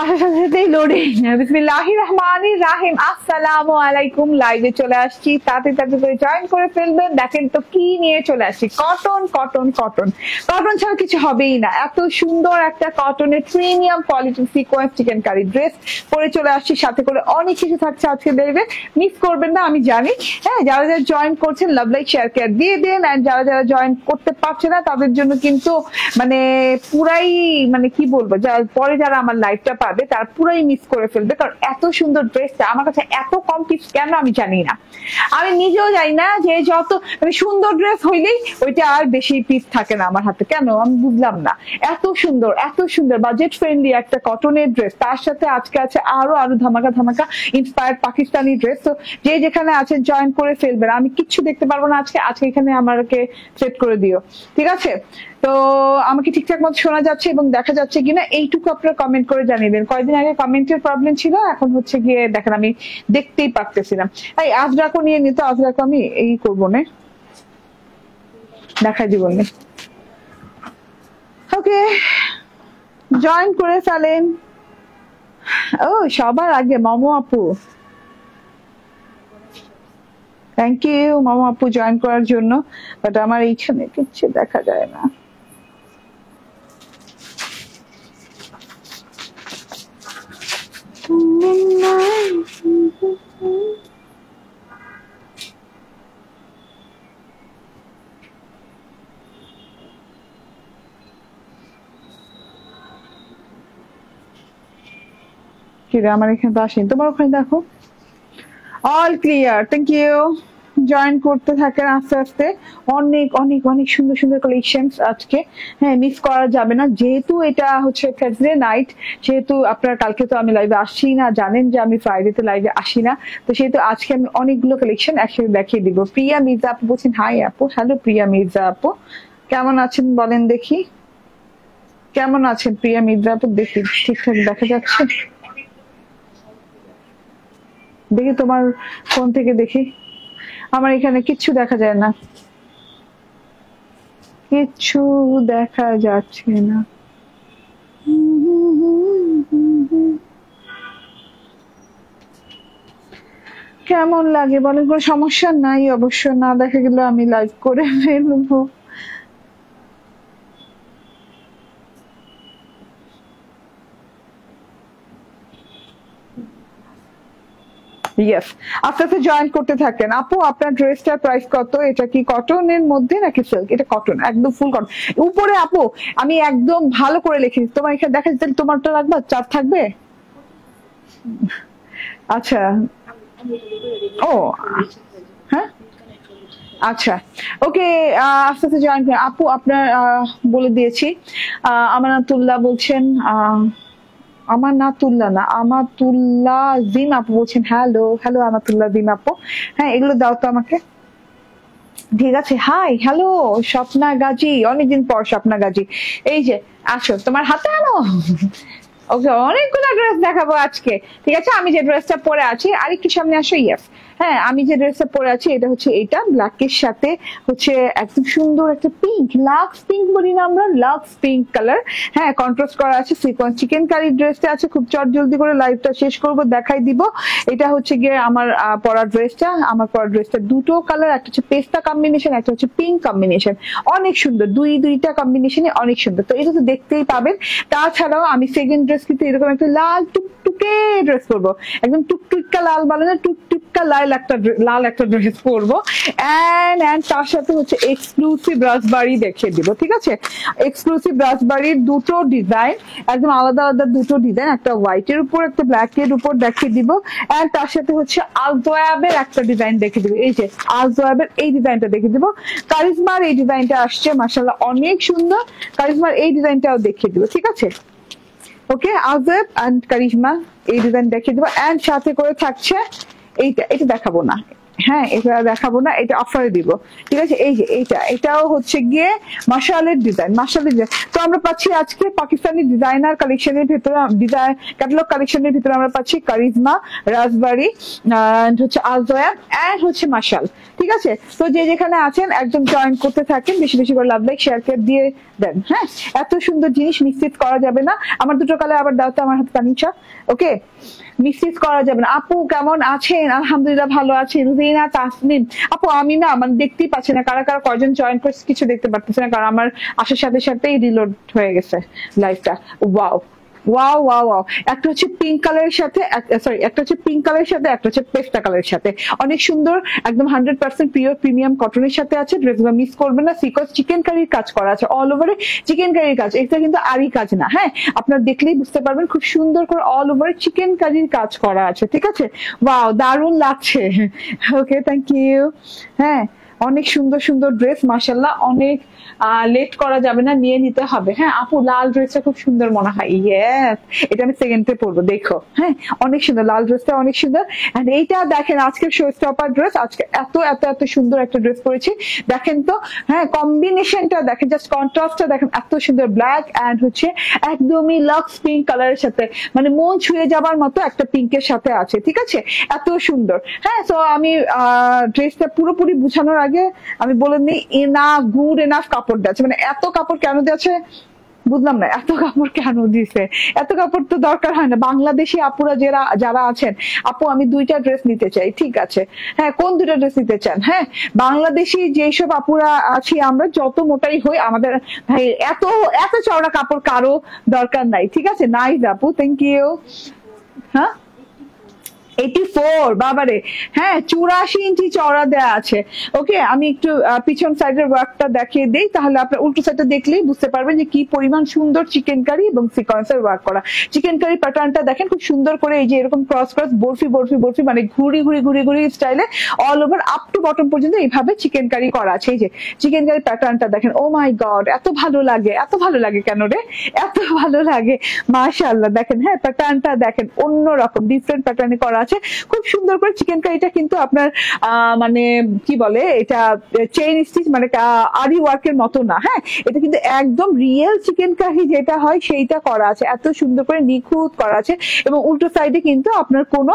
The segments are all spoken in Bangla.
আসার সাথে সাথেই লোডিং। বিসমিল্লাহির রহমানির রহিম। আসসালামু আলাইকুম। লাইভে চলে আসছি, তাতে করে জয়েন করে ফেলবেন। দেখেন তো কি নিয়ে চলে আসছি, কটন কটন কটন কটন ছাড়া কিছু হবেই না। এত সুন্দর একটা কটনের প্রিমিয়াম কোয়ালিটির সিকোয়েন্স চিকেন কারি ড্রেস পরে চলে আসছি, সাথে করে অনেক কিছু থাকছে আজকে দেখবে, মিস করবেন না আমি জানি। হ্যাঁ, যারা যারা জয়েন করছেন লাভ লাইক শেয়ার কেয়ার দিয়ে দেন, এন্ড যারা যারা জয়েন করতে পারছে না তাদের জন্য কিন্তু মানে পুরাই মানে কি বলবো, পরে যারা আমার লাইভটা পাবে তারা পুরাই মিস করে ফেলবে, কারণ এত সুন্দর ড্রেসটা আমার কাছে এত কম পিস কেন আমি জানি না, আমি নিজেও জানি না। যে যত মানে সুন্দর ড্রেস হইলেই ওইটা আর বেশি পিস থাকে না আমার হাতে, কেন আমি বুঝলাম না। এত সুন্দর বাজেট ফ্রেন্ডলি একটা কটনের ড্রেস, তার সাথে আজকে আছে আরো ধামাকা ধামাকা ইন্সপায়ার্ড পাকিস্তানি ড্রেস। তো যে যেখানে আছেন জয়েন করে ফেলবেন, আমি কিচ্ছু দেখতে পারবো না আজকে এখানে আমাকে সেট করে দিও, ঠিক আছে? তো আমাকে ঠিকঠাক মতো শোনা যাচ্ছে এবং দেখা যাচ্ছে কিনা এইটুকু আপনারা কমেন্ট করে জানিয়ে কয়েকদিন আগে কমেন্টের প্রবলেম ছিল, এখন হচ্ছে গিয়ে দেখেন আমি দেখতেই পারতেছিলাম। এই আজরাকও নিয়ে নিত, আজরাকও আমি এই করবো না, দেখাই দিব না। ওকে, জয়েন করে ফেলেন। ও সবার আগে মামু আপু, থ্যাংক ইউ মামু আপু জয়েন করার জন্য। বাট আমার এইখানে কিচ্ছু দেখা যায় না। আমার এখানে তো আসেনি, তোমার ওখানে দেখো। All clear, thank you. Join করতে থাকেন আস্তে আস্তে। অনেক অনেক অনেক সুন্দর সুন্দর কালেকশন আজকে, হ্যাঁ মিস করা যাবে না। যেহেতু এটা হচ্ছে থার্সডে নাইট, সেহেতু আপনার কালকে তো আমি লাইভে আসছি না, জানেন যে আমি ফ্রাইডেতে লাইভে আসি না, তো সেহেতু আজকে আমি অনেকগুলো কালেকশন একসাথে দেখিয়ে দিব। প্রিয়া মির্জা আপু বলছেন হাই আপু। হ্যালো প্রিয়া মির্জা আপু, কেমন আছেন বলেন দেখি, কেমন আছেন প্রিয়া মির্জা আপু? দেখি ঠিকঠাক দেখা যাচ্ছে, দেখি তোমার ফোন থেকে দেখি। আমার এখানে কিচ্ছু দেখা যায় না, কিচ্ছু দেখা যাচ্ছে না। কেমন লাগে বলেন? কোনো সমস্যা নাই অবশ্য, না দেখা গেলে আমি লাইভ করে ফেলবো। ইয়েস, আস্তে আস্তে জয়েন করতে থাকেন। আপু আপনার ড্রেসটার প্রাইস কত? এটা কি কটনের মধ্যে নাকি সিল্ক? এটা কটন, একদম ফুল কটন। উপরে আপু আমি একদম ভালো করে লিখেছি, তোমার এখানে দেখা যাচ্ছে, তোমারটা লাগবে, চার থাকবে। আচ্ছা, ও হ্যাঁ আচ্ছা, ওকে। আস্তে আস্তে জয়েন করেন আপু। আপনার বলে দিয়েছি। আমানাতুল্লাহ বলছেন, আমানাতুল্লাহ না, আমাতুল্লাহ জিম আপু বলছেন হ্যালো হ্যালো আমাতুল্লাহ জিম আপু। হ্যাঁ এগুলো দাও তো আমাকে, ঠিক আছে। হাই হ্যালো স্বপ্না গাজী, অনেকদিন পর স্বপ্না গাজী, এই যে আসো, তোমার হাতে আনো। ওকে, অনেকগুলো ড্রেস দেখাবো আজকে, ঠিক আছে। আমি যে ড্রেসটা পরে আছি, আর একটু সামনে আসো। ইয়েস, হ্যাঁ আমি যে ড্রেসটা পরে আছি এটা হচ্ছে এটা ব্ল্যাকের সাথে হচ্ছে একদম সুন্দর একটা পিঙ্ক, লাক্স পিঙ্ক বলি না আমরা, লাক্স পিঙ্ক কালার, হ্যাঁ কন্ট্রাস্ট করা আছে সিকোয়েন্স চিকেন কারি ড্রেসটা আছে। খুব চট জলদি করে লাইভটা শেষ করব, দেখাই দিব। এটা হচ্ছে গিয়ে আমার পরা ড্রেসটা, আমার পরা ড্রেসটা দুটো কালার, একটা হচ্ছে পেস্তা কম্বিনেশন, একটা হচ্ছে পিঙ্ক কম্বিনেশন, অনেক সুন্দর, দুইটা কম্বিনেশনে অনেক সুন্দর। তো এটা তো দেখতেই পাবেন। তাছাড়াও আমি সেকেন্ড ড্রেস কিন্তু এরকম একটা লাল টুকটুকে ড্রেস পরবো, একদম টুকটুকা লাল বলে না, টুকটুকা লাল একটা ড্রেস পরবো। এন্ড তার সাথে হচ্ছে এক্সক্লুসিভ রাজবাড়ি দেখিয়ে দিব, ঠিক আছে। এক্সক্লুসিভ রাজবাড়ির দুটো ডিজাইন, একদম আলাদা আলাদা দুটো ডিজাইন, একটা হোয়াইটের উপর একটা ব্ল্যাক এর উপর দেখিয়ে দিব। এন্ড তার সাথে হচ্ছে আলজোয়াবের একটা ডিজাইন দেখিয়ে দিব, এই যে আলজোয়াবের এই ডিজাইনটা দেখিয়ে দিব। কারিজমার এই ডিজাইনটা আসছে, মাশাআল্লাহ অনেক সুন্দর। কারিজমার এই ডিজাইনটাও দেখিয়ে দিব, ঠিক আছে। ওকে, আজব এন্ড কারিজমা এই ডিজাইন দেখিয়ে দেবো। এন্ড সাথে করে থাকছে এইটা, এটা দেখাবো না, হ্যাঁ এটা দেখাবো না, এটা অফারে দিব, ঠিক আছে। এই যে এটাও হচ্ছে গিয়ে মাশালের ডিজাইন, মাশালের ডিজাইন। তো আমরা পাচ্ছি আজকে পাকিস্তানি ডিজাইনার কালেকশনের ভিতরে, ডিজাইন ক্যাটালগ কালেকশনের ভিতরে আমরা পাচ্ছি কারিজমা, রাজবাড়ি, হচ্ছে আজয়া এন্ড হচ্ছে মাশাল, ঠিক আছে। তো যে যেখানে আছেন একদম জয়েন করতে থাকেন, বেশি বেশি করে লাভ লাইক শেয়ার করে দিয়ে দেন। হ্যাঁ, এত সুন্দর জিনিস মিক্স করা যাবে না। আমার দুটো কালার আবার দাও তো আমার হাতে তানিশা, ওকে। মিক্স করা যাবে না। আপু কেমন আছেন? আলহামদুলিল্লাহ ভালো আছি। রুজিনা তাসমিন আপু, আমি না মানে দেখতেই পাচ্ছি না কারা কারা কয়জন জয়েন করছে, কিছু দেখতে পারতেছি না, কারণ আমার আসার সাথে সাথেই রিলোড হয়ে গেছে লাইভটা। ওয়াও ওয়াও ওয়াও ওয়াও, একটা হচ্ছে পিঙ্ক কালারের সাথে, সরি একটা হচ্ছে পিঙ্ক কালারের সাথে, একটা হচ্ছে পেস্টা কালারের সাথে, অনেক সুন্দর, একদম 100% পিওর প্রিমিয়াম কটনের সাথে আছে। ড্রেসগুলো মিস করবেন না। সিকোয়েন্স চিকেন কারির কাজ করা আছে, অল ওভারে চিকেন কারির কাজ, এটা কিন্তু আরি কাজ না। হ্যাঁ, আপনারা দেখলেই বুঝতে পারবেন, খুব সুন্দর করে অল ওভারে চিকেন কারির কাজ করা আছে, ঠিক আছে। ওয়াও, দারুণ লাগছে। ওকে, থ্যাংক ইউ। হ্যাঁ, অনেক সুন্দর সুন্দর ড্রেস, মাশাল্লাহ, অনেক লেট করা যাবে না, নিয়ে নিতে হবে। হ্যাঁ আপু, লাল ড্রেসটা খুব সুন্দর মনে হয়। ইয়েস, এটা আমি সেকেন্ডে পরবো, দেখো। হ্যাঁ, অনেক সুন্দর, লাল ড্রেসটা অনেক সুন্দর। এন্ড এইটা দেখেন, আজকের শো স্টপার ড্রেস, আজকে এত এত এত সুন্দর একটা ড্রেস পরেছি, দেখেন তো। হ্যাঁ, কম্বিনেশনটা দেখেন, জাস্ট কন্ট্রাস্টটা দেখেন, এত সুন্দর। ব্ল্যাক এন্ড হচ্ছে একদমই লাক্স পিঙ্ক কালারের সাথে, মানে মন ছুঁয়ে যাবার মতো একটা পিঙ্কের সাথে আছে, ঠিক আছে, এত সুন্দর। হ্যাঁ, তো আমি ড্রেসটা পুরোপুরি বুঝানোর আগে আমি বলে নিই, এনাফ, গুড এনাফ কাপড় দেওয়া আছে। মানে এত কাপড় কেন দেওয়া আছে বুঝলাম না, এত কাপড় কেন দিছে? এত কাপড় তো দরকার হয় না। বাংলাদেশি আপুরা যারা আছেন, আপু আমি 2টা ড্রেস নিতে চাই, ঠিক আছে। হ্যাঁ, কোন 2টা ড্রেস নিতে চান? হ্যাঁ, বাংলাদেশি যেসব আপুরা আছি আমরা, যত মোটাই হই, আমাদের ভাই এত এত চওড়া কাপড় কারো দরকার নাই, ঠিক আছে। নাইস আপু, থ্যাংক ইউ। হ্যাঁ, 84, বাবারে। হ্যাঁ, 84 ইঞ্চি চওড়া দেয়া আছে। ওকে, আমি একটু পিছন সাইডের ওয়ার্কটা দেখিয়ে দিই, তাহলে আপনার উল্টো সাইডটা দেখলেই বুঝতে পারবেন যে কি পরিমাণ সুন্দর চিকেন কারি এবং সিকোয়েন্সের ওয়ার্ক করা। চিকেন কারি প্যাটার্নটা দেখেন, খুব সুন্দর করে, এই যে এরকম ক্রস ক্রস, বরফি বরফি বরফি, মানে ঘুরি ঘুরি ঘুরি ঘুরি স্টাইলে all over up to bottom পর্যন্ত এইভাবে চিকেন কারি করা আছে। এই যে চিকেন কারি প্যাটার্নটা দেখেন, ও মাই গড, এত ভালো লাগে, এত ভালো লাগে কেন রে, এত ভালো লাগে, মাশাআল্লাহ। দেখেন, হ্যাঁ, প্যাটার্নটা দেখেন, অন্যরকম ডিফারেন্ট প্যাটার্নে করা আছে, খুব সুন্দর করে। চিকেন কারিটা কিন্তু আপনার মানে কি বলে, এটা চেইন স্টিচ, মানে আরি ওয়ার্কের মতো না। হ্যাঁ, এটা কিন্তু একদম রিয়েল চিকেন কারি যেটা হয় সেইটা করা আছে, এত সুন্দর করে নিখুঁত করা আছে। এবং উল্টো সাইডে কিন্তু আপনার কোনো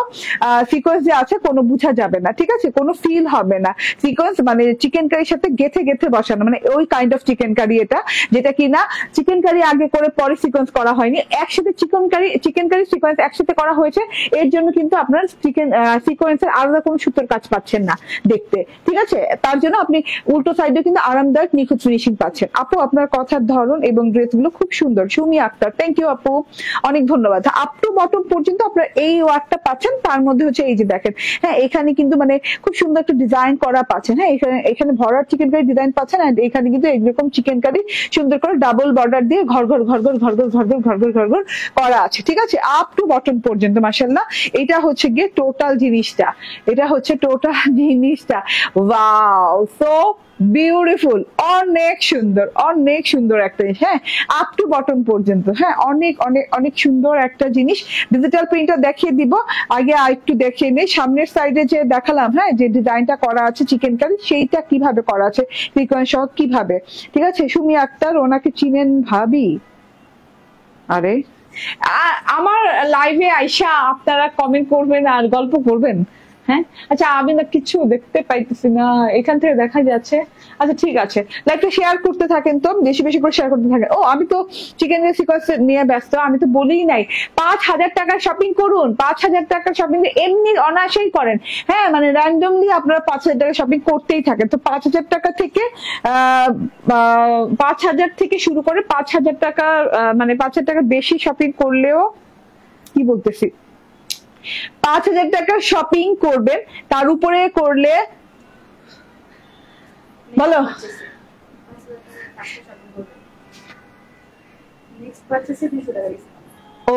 সিকোয়েন্স যে আছে কোনো বোঝা যাবে না, ঠিক আছে, কোনো ফিল হবে না। সিকোয়েন্স মানে চিকেন কারির সাথে গেথে গেথে বসানো, মানে ওই কাইন্ড অফ চিকেন কারি এটা, যেটা কিনা চিকেন কারি আগে করে পরে সিকোয়েন্স করা হয়নি, একসাথে চিকেন কারি সিকোয়েন্স একসাথে করা হয়েছে। এর জন্য কিন্তু আপনার চিকেন সিকোয়েন্সের আলাদা কোনো সুতোর কাজ পাচ্ছেন না দেখতে, ঠিক আছে। তার জন্য আপনি উল্টো সাইডে কিন্তু আরামদায়ক নিখুঁত ফিনিশিং পাচ্ছেন। আপু, আপনার কথার ধরন এবং ড্রেসগুলো খুব সুন্দর। সুমি আক্তার, থ্যাংক ইউ আপু, অনেক ধন্যবাদ। আপ টু বটম পর্যন্ত আপনার এই ওয়ার্কটা পাচ্ছেন, তার মধ্যে হচ্ছে এই যে দেখেন, হ্যাঁ, এখানে কিন্তু মানে খুব সুন্দর একটা ডিজাইন করা পাচ্ছেন। হ্যাঁ, এখানে ভরার চিকেন কারি ডিজাইন পাচ্ছেন, আর এখানে কিন্তু এরকম চিকেন কারি সুন্দর করে ডাবল বর্ডার দিয়ে ঘর ঘর ঘর ঘর ঘর ঘর ঘর ঘর ঘর ঘর ঘর ঘর করা আছে, ঠিক আছে, আপ টু বটম পর্যন্ত। মাশাআল্লাহ, এটা হচ্ছে গিয়ে টোটাল জিনিসটা, এটা হচ্ছে টোটাল জিনিসটা। ওয়াও, সো বিউটিফুল, অনেক সুন্দর, অনেক সুন্দর একটা জিনিস। হ্যাঁ, আপ টু বটম পর্যন্ত। হ্যাঁ, অনেক অনেক অনেক সুন্দর একটা জিনিস। ডিজিটাল প্রিন্টটা দেখিয়ে দিব, আগে আরেকটু দেখিয়ে নেই। সামনের সাইডে যে দেখালাম, হ্যাঁ, যে ডিজাইনটা করা আছে চিকেন কারি, সেইটা কিভাবে করা আছে, সিকোয়েন্স সহ কিভাবে, ঠিক আছে। সুমি আক্তার, ওনাকে চিনেন ভাবি? আরে, আমার লাইভে আইসা আপনারা কমেন্ট করবেন আর গল্প করবেন। হ্যাঁ, আচ্ছা, আমি না কিছু দেখতে পাইতেছি না, এখান থেকে দেখা যাচ্ছে। আচ্ছা, ঠিক আছে, লাইভটা শেয়ার করতে থাকেন, তো বেশি বেশি করে শেয়ার করতে থাকেন। ও, আমি তো চিকেন সিকোয়েন্স নিয়ে ব্যস্ত, আমি তো বলিই নাই 5,000 টাকার শপিং করুন। 5,000 টাকার শপিং এমনি অনায়াসেই করেন। হ্যাঁ, মানে র্যান্ডমলি আপনারা 5,000 টাকা শপিং করতেই থাকেন। তো 5,000 টাকা থেকে 5,000 থেকে শুরু করে 5,000 টাকা, মানে 5,000 টাকা বেশি শপিং করলেও, কি বলতেছি, 5,000 টাকা শপিং করবেন, তার উপরে করলে, বলো,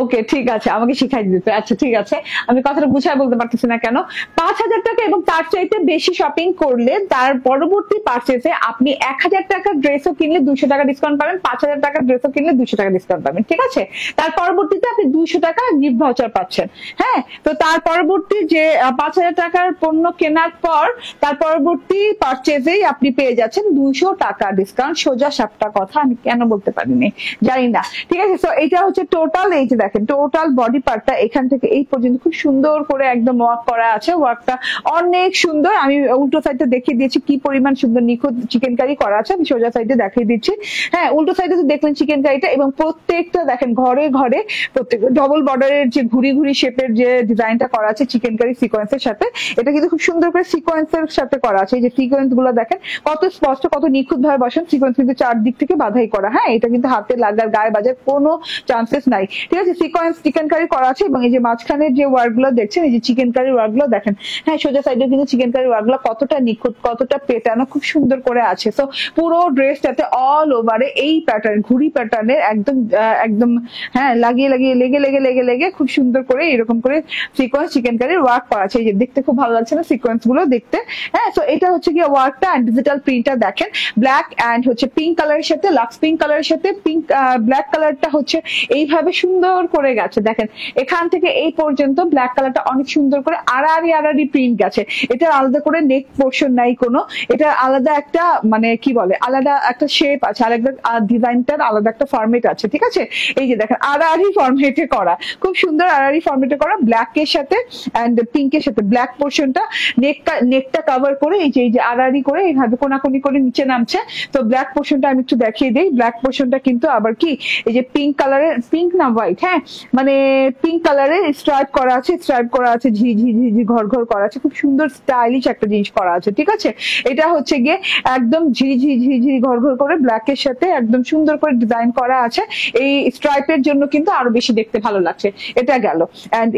ওকে, ঠিক আছে, আমাকে শিখাই দিতে। আচ্ছা ঠিক আছে, আমি কথাটা বুঝায় বলতে পারতেছি না কেন। 5,000 টাকা এবং তার চাইতে বেশি শপিং করলে তার পরবর্তী পার্চেসে আপনি 1,000 টাকার ড্রেসও কিনলে 200 টাকা ডিসকাউন্ট পাবেন, 5,000 টাকার ড্রেসও কিনলে 200 টাকা ডিসকাউন্ট পাবেন, ঠিক আছে। তার পরবর্তীতে আপনি 200 টাকা গিফট ভাউচার পাচ্ছেন। হ্যাঁ, তো তার পরবর্তী যে 5,000 টাকার পণ্য কেনার পর তার পরবর্তী পার্চেসেই আপনি পেয়ে যাচ্ছেন 200 টাকা ডিসকাউন্ট। সোজা সাপটা কথা, আমি কেন বলতে পারিনি জানি না, ঠিক আছে। তো এটা হচ্ছে টোটাল, এই যে দেখেন টোটাল বডি পার্টটা এখান থেকে এই পর্যন্ত খুব সুন্দর করে একদম ওয়ার্ক করা আছে। ওয়ার্কটা অনেক সুন্দর। আমি উল্টো সাইডে দেখিয়ে দিয়েছি কি পরিমাণ সুন্দর নিখুঁত চিকেন কারি করা আছে। আমি সোজা সাইডে দেখিয়ে দিচ্ছি। হ্যাঁ, উল্টো সাইডে তো দেখলেন চিকেন কারিটা, এবং প্রত্যেকটা দেখেন ঘরে ঘরে প্রত্যেক ডবল বর্ডারের যে ঘুরি ঘুরি শেপের যে ডিজাইনটা করা আছে চিকেন কারি সিকোয়েন্সের সাথে, এটা কিন্তু খুব সুন্দর করে সিকোয়েন্সের সাথে করা আছে। এই যে সিকোয়েন্স গুলো দেখেন কত স্পষ্ট, কত নিখুঁত ভাবে বসেন। সিকোয়েন্স কিন্তু চারদিক থেকে বাধাই করা। হ্যাঁ, এটা কিন্তু হাতে লাগার গায়ে বাজার কোনো চান্সেস নাই, ঠিক আছে। সিকোয়েন্স চিকেন কারি করা আছে, এবং এই যে মাঝখানের যে ওয়ার্ক গুলো দেখছেন, এই যে চিকেন কারি ওয়ার্ক গুলো দেখেন। হ্যাঁ, সোজা সাইডে কিন্তু চিকেন কারি ওয়ার্ক গুলো কতটা নিখুঁত, কতটা পেটানো, খুব সুন্দর করে আছে। তো পুরো ড্রেসটাতে অল ওভারে এই প্যাটার্ন, ঘুড়ি প্যাটার্নের একদম একদম হ্যাঁ লাগিয়ে লাগিয়ে লেগে লেগে লেগে লেগে খুব সুন্দর করে এরকম করে সিকোয়েন্স চিকেন কারির ওয়ার্ক করা আছে। এই যে দেখতে খুব ভালো লাগছে না সিকোয়েন্স গুলো দেখতে? হ্যাঁ, তো এটা হচ্ছে গিয়ে ওয়ার্কটা। এন্ড ডিজিটাল প্রিন্টটা দেখেন ব্ল্যাক এন্ড হচ্ছে পিঙ্ক কালারের সাথে, লাক্স পিঙ্ক কালারের সাথে পিঙ্ক ব্ল্যাক কালারটা হচ্ছে এইভাবে সুন্দর করে গেছে। দেখেন এখান থেকে এই পর্যন্ত ব্ল্যাক কালারটা অনেক সুন্দর করে আড়াআড়ি আড়াআড়ি প্রিন্ট গেছে। এটা আলাদা করে নেক পোর্শন নাই কোনো, এটা আলাদা একটা মানে কি বলে আলাদা একটা শেপ আছে, আলাদা ডিজাইনটার আলাদা একটা ফরম্যাট আছে, ঠিক আছে। এই যে দেখেন আড়াআড়ি ফরম্যাটে করা, খুব সুন্দর আড়াআড়ি ফরম্যাটে করা ব্ল্যাকের সাথে এন্ড পিঙ্কের সাথে। ব্ল্যাক পোর্শনটা নেকটা কভার করে এই যে আড়াআড়ি করে এইভাবে কোনাকুনি করে নিচে নামছে। তো ব্ল্যাক পোর্শনটা আমি একটু দেখিয়ে দিই। ব্ল্যাক পোর্শনটা কিন্তু আবার কি এই যে পিঙ্ক কালারের, পিঙ্ক না হোয়াইট, হ্যাঁ মানে পিঙ্ক কালারের স্ট্রাইপ করা আছে, স্ট্রাইপ করা আছে, ঝি ঝি ঝি ঝি ঘর ঘর করা আছে, খুব সুন্দর স্টাইলিশ একটা জিনিস করা আছে, ঠিক আছে। এটা হচ্ছে গিয়ে একদম ঝি ঝি ঝি ঝি ঘর ঘর করে ব্ল্যাকের সাথে একদম সুন্দর করে ডিজাইন করা আছে। এই স্ট্রাইপের জন্য কিন্তু আরো বেশি দেখতে ভালো লাগছে। এটা গেল। এন্ড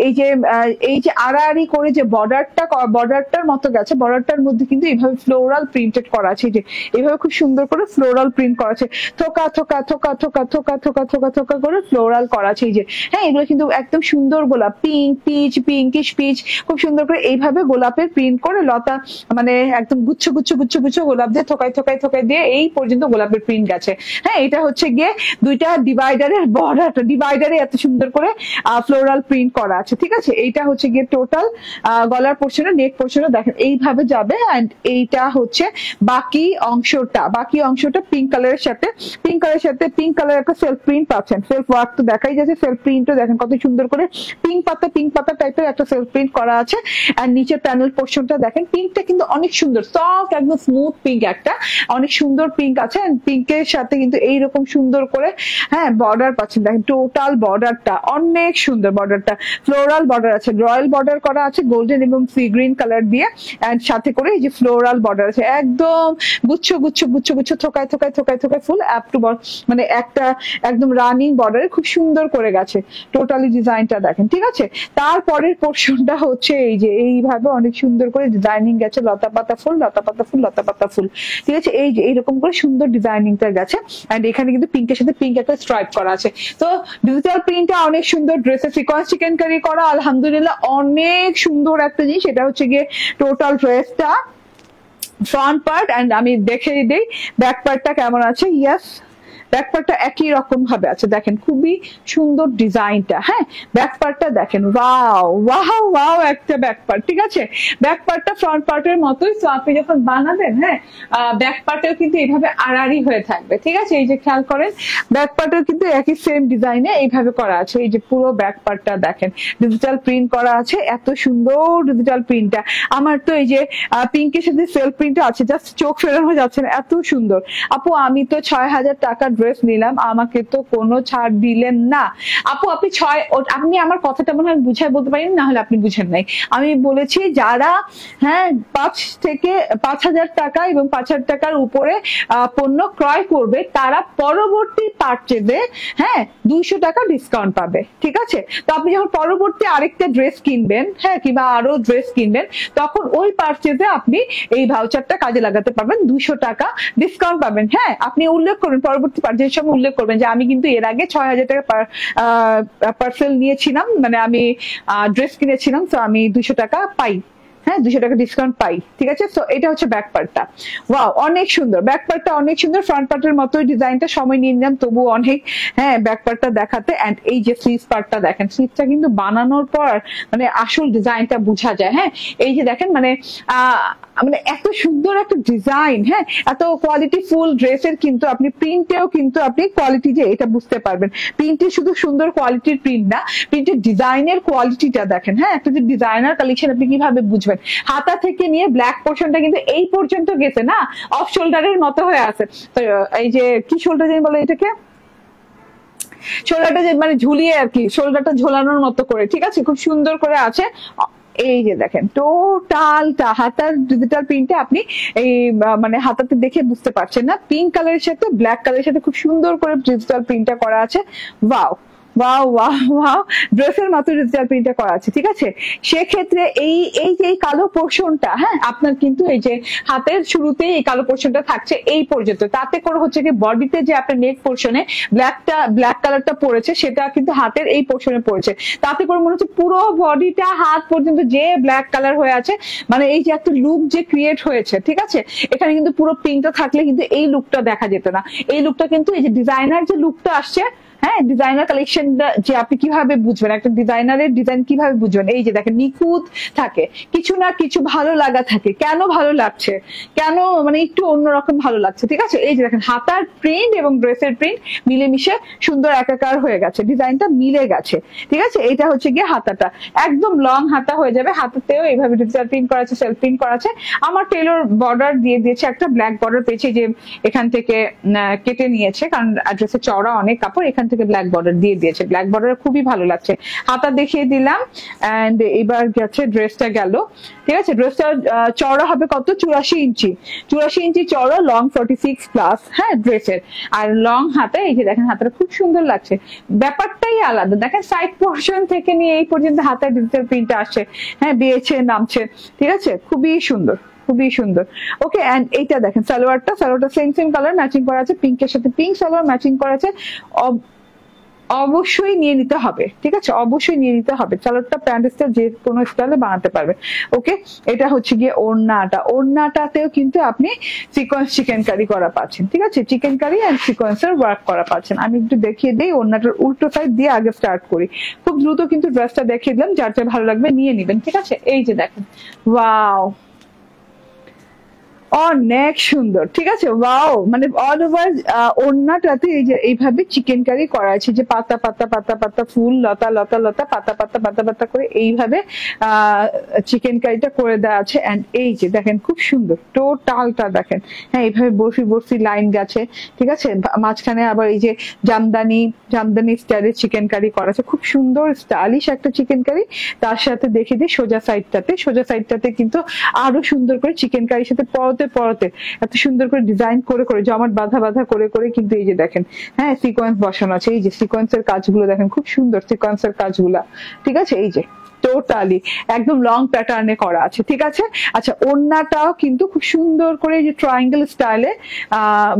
এই যে আড়াআড়ি করে যে বর্ডারটার মতো গেছে, বর্ডারটার মধ্যে কিন্তু এইভাবে ফ্লোরাল প্রিন্টেড করা আছে। যে এইভাবে খুব সুন্দর করে ফ্লোরাল প্রিন্ট করা আছে, থোকা থোকা থোকা থোকা থোকা থোকা থোকা থোকা করে ফ্লোরাল করা আছে। এই যে হ্যাঁ, এগুলো কিন্তু একদম সুন্দর গোলাপ, পিঙ্ক পিচ, পিঙ্কিশ পিচ, খুব সুন্দর করে এইভাবে গোলাপের প্রিন্ট করে লতা মানে একদম গুচ্ছ গুচ্ছ গুচ্ছ গুচ্ছ গোলাপ দিয়ে থোকায় থোকায় থোকায় দিয়ে এই পর্যন্ত গোলাপের প্রিন্ট গেছে। হ্যাঁ, এটা হচ্ছে গিয়ে দুইটা ডিভাইডারের বর্ডারটা, ডিভাইডারে এত সুন্দর করে ফ্লোরাল প্রিন্ট করা আছে, ঠিক আছে। এইটা হচ্ছে গিয়ে টোটাল গলার পোর্শনে, নেক পোর্শনে দেখেন এইভাবে যাবে। এন্ড এইটা হচ্ছে বাকি অংশটা পিঙ্ক কালারের সাথে, পিঙ্ক কালারের একটা সেলফ প্রিন্ট পাচ্ছেন। সেলফ ওয়ার্ক তো দেখাই যাচ্ছে, সেলফ প্রিন্টও দেখেন কত সুন্দর করে পিঙ্ক পাতা টাইপের একটা সেলফ প্রিন্ট করা আছে। আর নিচের প্যানেল পোর্শনটা দেখেন, পিঙ্কটা কিন্তু অনেক সুন্দর, সফট একদম স্মুথ পিঙ্ক, একটা অনেক সুন্দর পিঙ্ক আছে। পিঙ্কের সাথে কিন্তু এইরকম সুন্দর করে হ্যাঁ বর্ডার পাচ্ছেন। দেখেন টোটাল বর্ডারটা অনেক সুন্দর, বর্ডারটা ফ্লোরাল বর্ডার আছে, রয়্যাল বর্ডার করা আছে গোল্ডেন এবং সি গ্রিন কালার দিয়ে। এন্ড সাথে করে এই যে ফ্লোরাল বর্ডার আছে, একদম গুচ্ছ গুচ্ছ গুচ্ছ গুচ্ছ থোকায় থোকায় থোকায় থোকায় ফুল আপ টু মানে একটা একদম রানিং বর্ডারে খুব সুন্দর করে গেছে টোটালি ডিজাইনটা দেখেন, ঠিক আছে। তারপরের পোর্শনটা হচ্ছে এই যে এইভাবে অনেক সুন্দর করে ডিজাইনিং গেছে, লতা পাতা ফুল লতা পাতা ফুল লতা পাতা ফুল, ঠিক আছে। এই যে এইরকম করে সুন্দর ডিজাইনিংটা গেছে। এন্ড এখানে কিন্তু পিঙ্কের সাথে পিঙ্ক একটা স্ট্রাইপ করা আছে। তো ডিজিটাল প্রিন্টটা অনেক সুন্দর, ড্রেসে সিকোয়েন্স চিকেন কারি করা, আলহামদুলিল্লাহ অনেক সুন্দর একটা জিনিস। এটা হচ্ছে গিয়ে টোটাল ড্রেসটা ফ্রন্ট পার্ট। এন্ড আমি দেখে দিই ব্যাক পার্টটা কেমন আছে। ইয়েস, ব্যাকপার্টটা একই রকম ভাবে আছে, দেখেন খুবই সুন্দর ডিজাইনটা। হ্যাঁ, ব্যাকপার্টটা দেখেন, ওয়াও ওয়াও ওয়াও একটা ব্যাকপার্ট, ঠিক আছে। ব্যাকপার্টটা ফ্রন্ট পার্টের মতোই। তো আপনি যখন বানাবেন হ্যাঁ, ব্যাকপার্টেও কিন্তু এইভাবে আড়াআড়ি হয়ে থাকবে, ঠিক আছে। এই যে খেয়াল করেন ব্যাকপার্টেও কিন্তু একই সেম ডিজাইনে এইভাবে করা আছে। এই যে পুরো ব্যাকপার্টটা দেখেন ডিজিটাল প্রিন্ট করা আছে, এত সুন্দর ডিজিটাল প্রিন্টটা। আমার তো এই যে পিঙ্কের সাথে সেলফ প্রিন্টটা আছে, জাস্ট চোখ ফেরানো যাচ্ছে না, এত সুন্দর। আপু আমি তো 6,000 টাকার ড্রেস নিলাম, আমাকে তো কোনো ছাড় দিলেন না। আপু আপনি আমার কথাটা মনে হয় বুঝাই বলতে পারেন, না হলে আপনি বুঝেন নাই। আমি বলেছি যারা হ্যাঁ 5,000 টাকা এবং 5,000 টাকার উপরে পণ্য ক্রয় করবে তারা পরবর্তী পারচেজে হ্যাঁ 200 টাকা ডিসকাউন্ট পাবে, ঠিক আছে। তো আপনি যখন পরবর্তী আরেকটা ড্রেস কিনবেন হ্যাঁ, কিংবা আরো ড্রেস কিনবেন, তখন ওই পারচেজে আপনি এই ভাউচারটা কাজে লাগাতে পারবেন, 200 টাকা ডিসকাউন্ট পাবেন। হ্যাঁ, আপনি উল্লেখ করুন পরবর্তী পার্চেস সময় উল্লেখ করবেন যে আমি কিন্তু এর আগে 6,000 টাকা পার্সেল নিয়েছিলাম, মানে আমি ড্রেস কিনেছিলাম, তো আমি 200 টাকা পাই, হ্যাঁ 200 টাকা ডিসকাউন্ট পাই, ঠিক আছে। তো এটা হচ্ছে ব্যাক পার্টটা, ওয়াও অনেক সুন্দর, ব্যাক পার্টটা অনেক সুন্দর, ফ্রন্ট পার্টের মতোই ডিজাইনটা, সময় নিয়ে নিলাম তবু অনেক, হ্যাঁ ব্যাক পার্টটা দেখাতে। এন্ড এই যে স্লিভ পার্টটা দেখেন, স্লিভটা কিন্তু বানানোর পর মানে আসল ডিজাইনটা বোঝা যায়, হ্যাঁ এই যে দেখেন মানে মানে এত সুন্দর একটা ডিজাইন, হ্যাঁ এত কোয়ালিটি ফুল ড্রেসের কিন্তু আপনি প্রিন্টেও কিন্তু আপনি কোয়ালিটি যে এটা বুঝতে পারবেন, প্রিন্টে শুধু সুন্দর কোয়ালিটির প্রিন্ট না, প্রিন্টের ডিজাইনের কোয়ালিটিটা দেখেন, হ্যাঁ একটা যে ডিজাইনার কালেকশন আপনি কিভাবে বুঝবেন, হাতা থেকে নিয়ে ব্ল্যাক পোর্শনটা কিন্তু এই পর্যন্ত গেছে না, অফ শোল্ডারের মতো হয়ে আছে। তো এই যে কি শোল্ডার যেন বলে এটাকে, শোল্ডারটা যে মানে ঝুলিয়ে আর কি, শোল্ডারটা ঝোলানোর মতো করে, ঠিক আছে খুব সুন্দর করে আছে। এই যে দেখেন টোটালটা হাতার ডিজিটাল প্রিন্টে আপনি এই মানে হাতাতে দেখে বুঝতে পারছেন না, পিঙ্ক কালারের সাথে ব্ল্যাক কালারের সাথে খুব সুন্দর করে ডিজিটাল প্রিন্টটা করা আছে, ওয়াও ওয়াও ওয়াও ওয়াও, ড্রেসের মতো ডিজিটাল প্রিন্টটা করা আছে, ঠিক আছে। সেক্ষেত্রে এই যে কালো পোর্শনটা, হ্যাঁ আপনার কিন্তু এই যে হাতের শুরুতেই এই কালো পোর্শনটা থাকছে এই পর্যন্ত, তাতে করে হচ্ছে কি বডিতে যে আপনার নেক পোর্শনে ব্ল্যাক কালারটা পড়েছে সেটা কিন্তু হাতের এই পোর্শনে পড়েছে, তাতে করে মনে হচ্ছে পুরো বডিটা হাত পর্যন্ত যে ব্ল্যাক কালার হয়ে আছে, মানে এই যে একটা লুক যে ক্রিয়েট হয়েছে, ঠিক আছে। এখানে কিন্তু পুরো প্রিন্টটা থাকলে কিন্তু এই লুকটা দেখা যেত না, এই লুকটা কিন্তু এই যে ডিজাইনার যে লুকটা আসছে, হ্যাঁ ডিজাইনার কালেকশনটা যে আপনি কিভাবে বুঝবেন, একটা ডিজাইনারের ডিজাইন কিভাবে বুঝবেন, এই যে দেখেন নিখুঁত থাকে, কিছু না কিছু ভালো লাগা থাকে, কেন ভালো লাগছে, কেন মানে একটু অন্যরকম ভালো লাগছে, ঠিক আছে। এই যে দেখেন হাতার প্রিন্ট এবং ড্রেসের প্রিন্ট মিলেমিশে সুন্দর একাকার হয়ে গেছে, ডিজাইনটা মিলে গেছে, ঠিক আছে। এটা হচ্ছে গিয়ে হাতাটা একদম লং হাতা হয়ে যাবে, হাতাতেও এইভাবে ডিজিটাল প্রিন্ট করা আছে, সেলফ প্রিন্ট করা আছে। আমার টেলর বর্ডার দিয়ে দিয়েছে, একটা ব্ল্যাক বর্ডার পেয়েছে, যে এখান থেকে কেটে নিয়েছে কারণ ড্রেসের চওড়া অনেক কাপড়, এখান থেকে ব্ল্যাক বর্ডার দিয়ে দিয়েছে, ব্ল্যাক বর্ডার খুবই ভালো লাগছে। হাতা দেখিয়ে দিলাম এন্ড এবার গেছে ড্রেসটা গেল, ঠিক আছে। ড্রেসটা চওড়া হবে কত, 84 ইঞ্চি চওড়া, লং 46 প্লাস, হ্যাঁ ড্রেসের, আর লং হাতে এই যে দেখেন হাতাটা খুব সুন্দর লাগছে, ব্যাপারটাই আলাদা দেখেন, সাইড পোর্শন থেকে নিয়ে এই পর্যন্ত হাতায় ডিজিটাল প্রিন্ট আসছে, হ্যাঁ বেয়েছে নামছে, ঠিক আছে খুবই সুন্দর, খুবই সুন্দর। ওকে এন্ড এইটা দেখেন সালোয়ারটা সেম কালার ম্যাচিং করা আছে, পিঙ্কের সাথে পিঙ্ক সালোয়ার ম্যাচিং করা আছে, অবশ্যই নিয়ে নিতে হবে, ঠিক আছে অবশ্যই নিয়ে নিতে হবে। সালোয়ারটা প্যান্ট স্টাইল যে কোনো স্টাইলে বানাতে পারবে। ওকে এটা হচ্ছে গিয়ে ওড়নাটাতেও কিন্তু আপনি সিকোয়েন্স চিকেন কারি করা পাচ্ছেন, ঠিক আছে চিকেন কারি এন্ড সিকোয়েন্সের ওয়ার্ক করা পাচ্ছেন। আমি একটু দেখিয়ে দিই, ওড়নাটার উল্টো সাইড দিয়ে আগে স্টার্ট করি, খুব দ্রুত কিন্তু ড্রেসটা দেখিয়ে দিলাম, যার যা ভালো লাগবে নিয়ে নিবেন, ঠিক আছে। এই যে দেখেন ওয়াও অনেক সুন্দর, ঠিক আছে ওয়াও, মানে অল ওভার ওড়নাটাতে এই যে এইভাবে চিকেন কারি করা আছে, যে পাতা পাতা পাতা পাতা ফুল লতা লতা লতা পাতা পাতা পাতা পাতা করে এইভাবে চিকেন কারিটা করে দেওয়া আছে। এন্ড এই যে দেখেন খুব সুন্দর টোটালটা দেখেন, হ্যাঁ এইভাবে বরফি লাইন গেছে, ঠিক আছে। মাঝখানে আবার এই যে জামদানি স্টাইলের চিকেন কারি করা আছে, খুব সুন্দর স্টাইলিশ একটা চিকেন কারি। তার সাথে দেখে দিই সোজা সাইডটাতে কিন্তু আরো সুন্দর করে চিকেন কারির সাথে পরতে এত সুন্দর করে ডিজাইন করে জমাট বাঁধা করে কিন্তু এই যে দেখেন, হ্যাঁ সিকোয়েন্স বসানো আছে, এই যে সিকোয়েন্সের কাজগুলো দেখেন খুব সুন্দর সিকোয়েন্সের কাজগুলা, ঠিক আছে। এই যে টোটালি একদম লং প্যাটার্নে করা আছে, ঠিক আছে। আচ্ছা ওড়নাটাও কিন্তু খুব সুন্দর করে যে ট্রায়াঙ্গেল স্টাইলে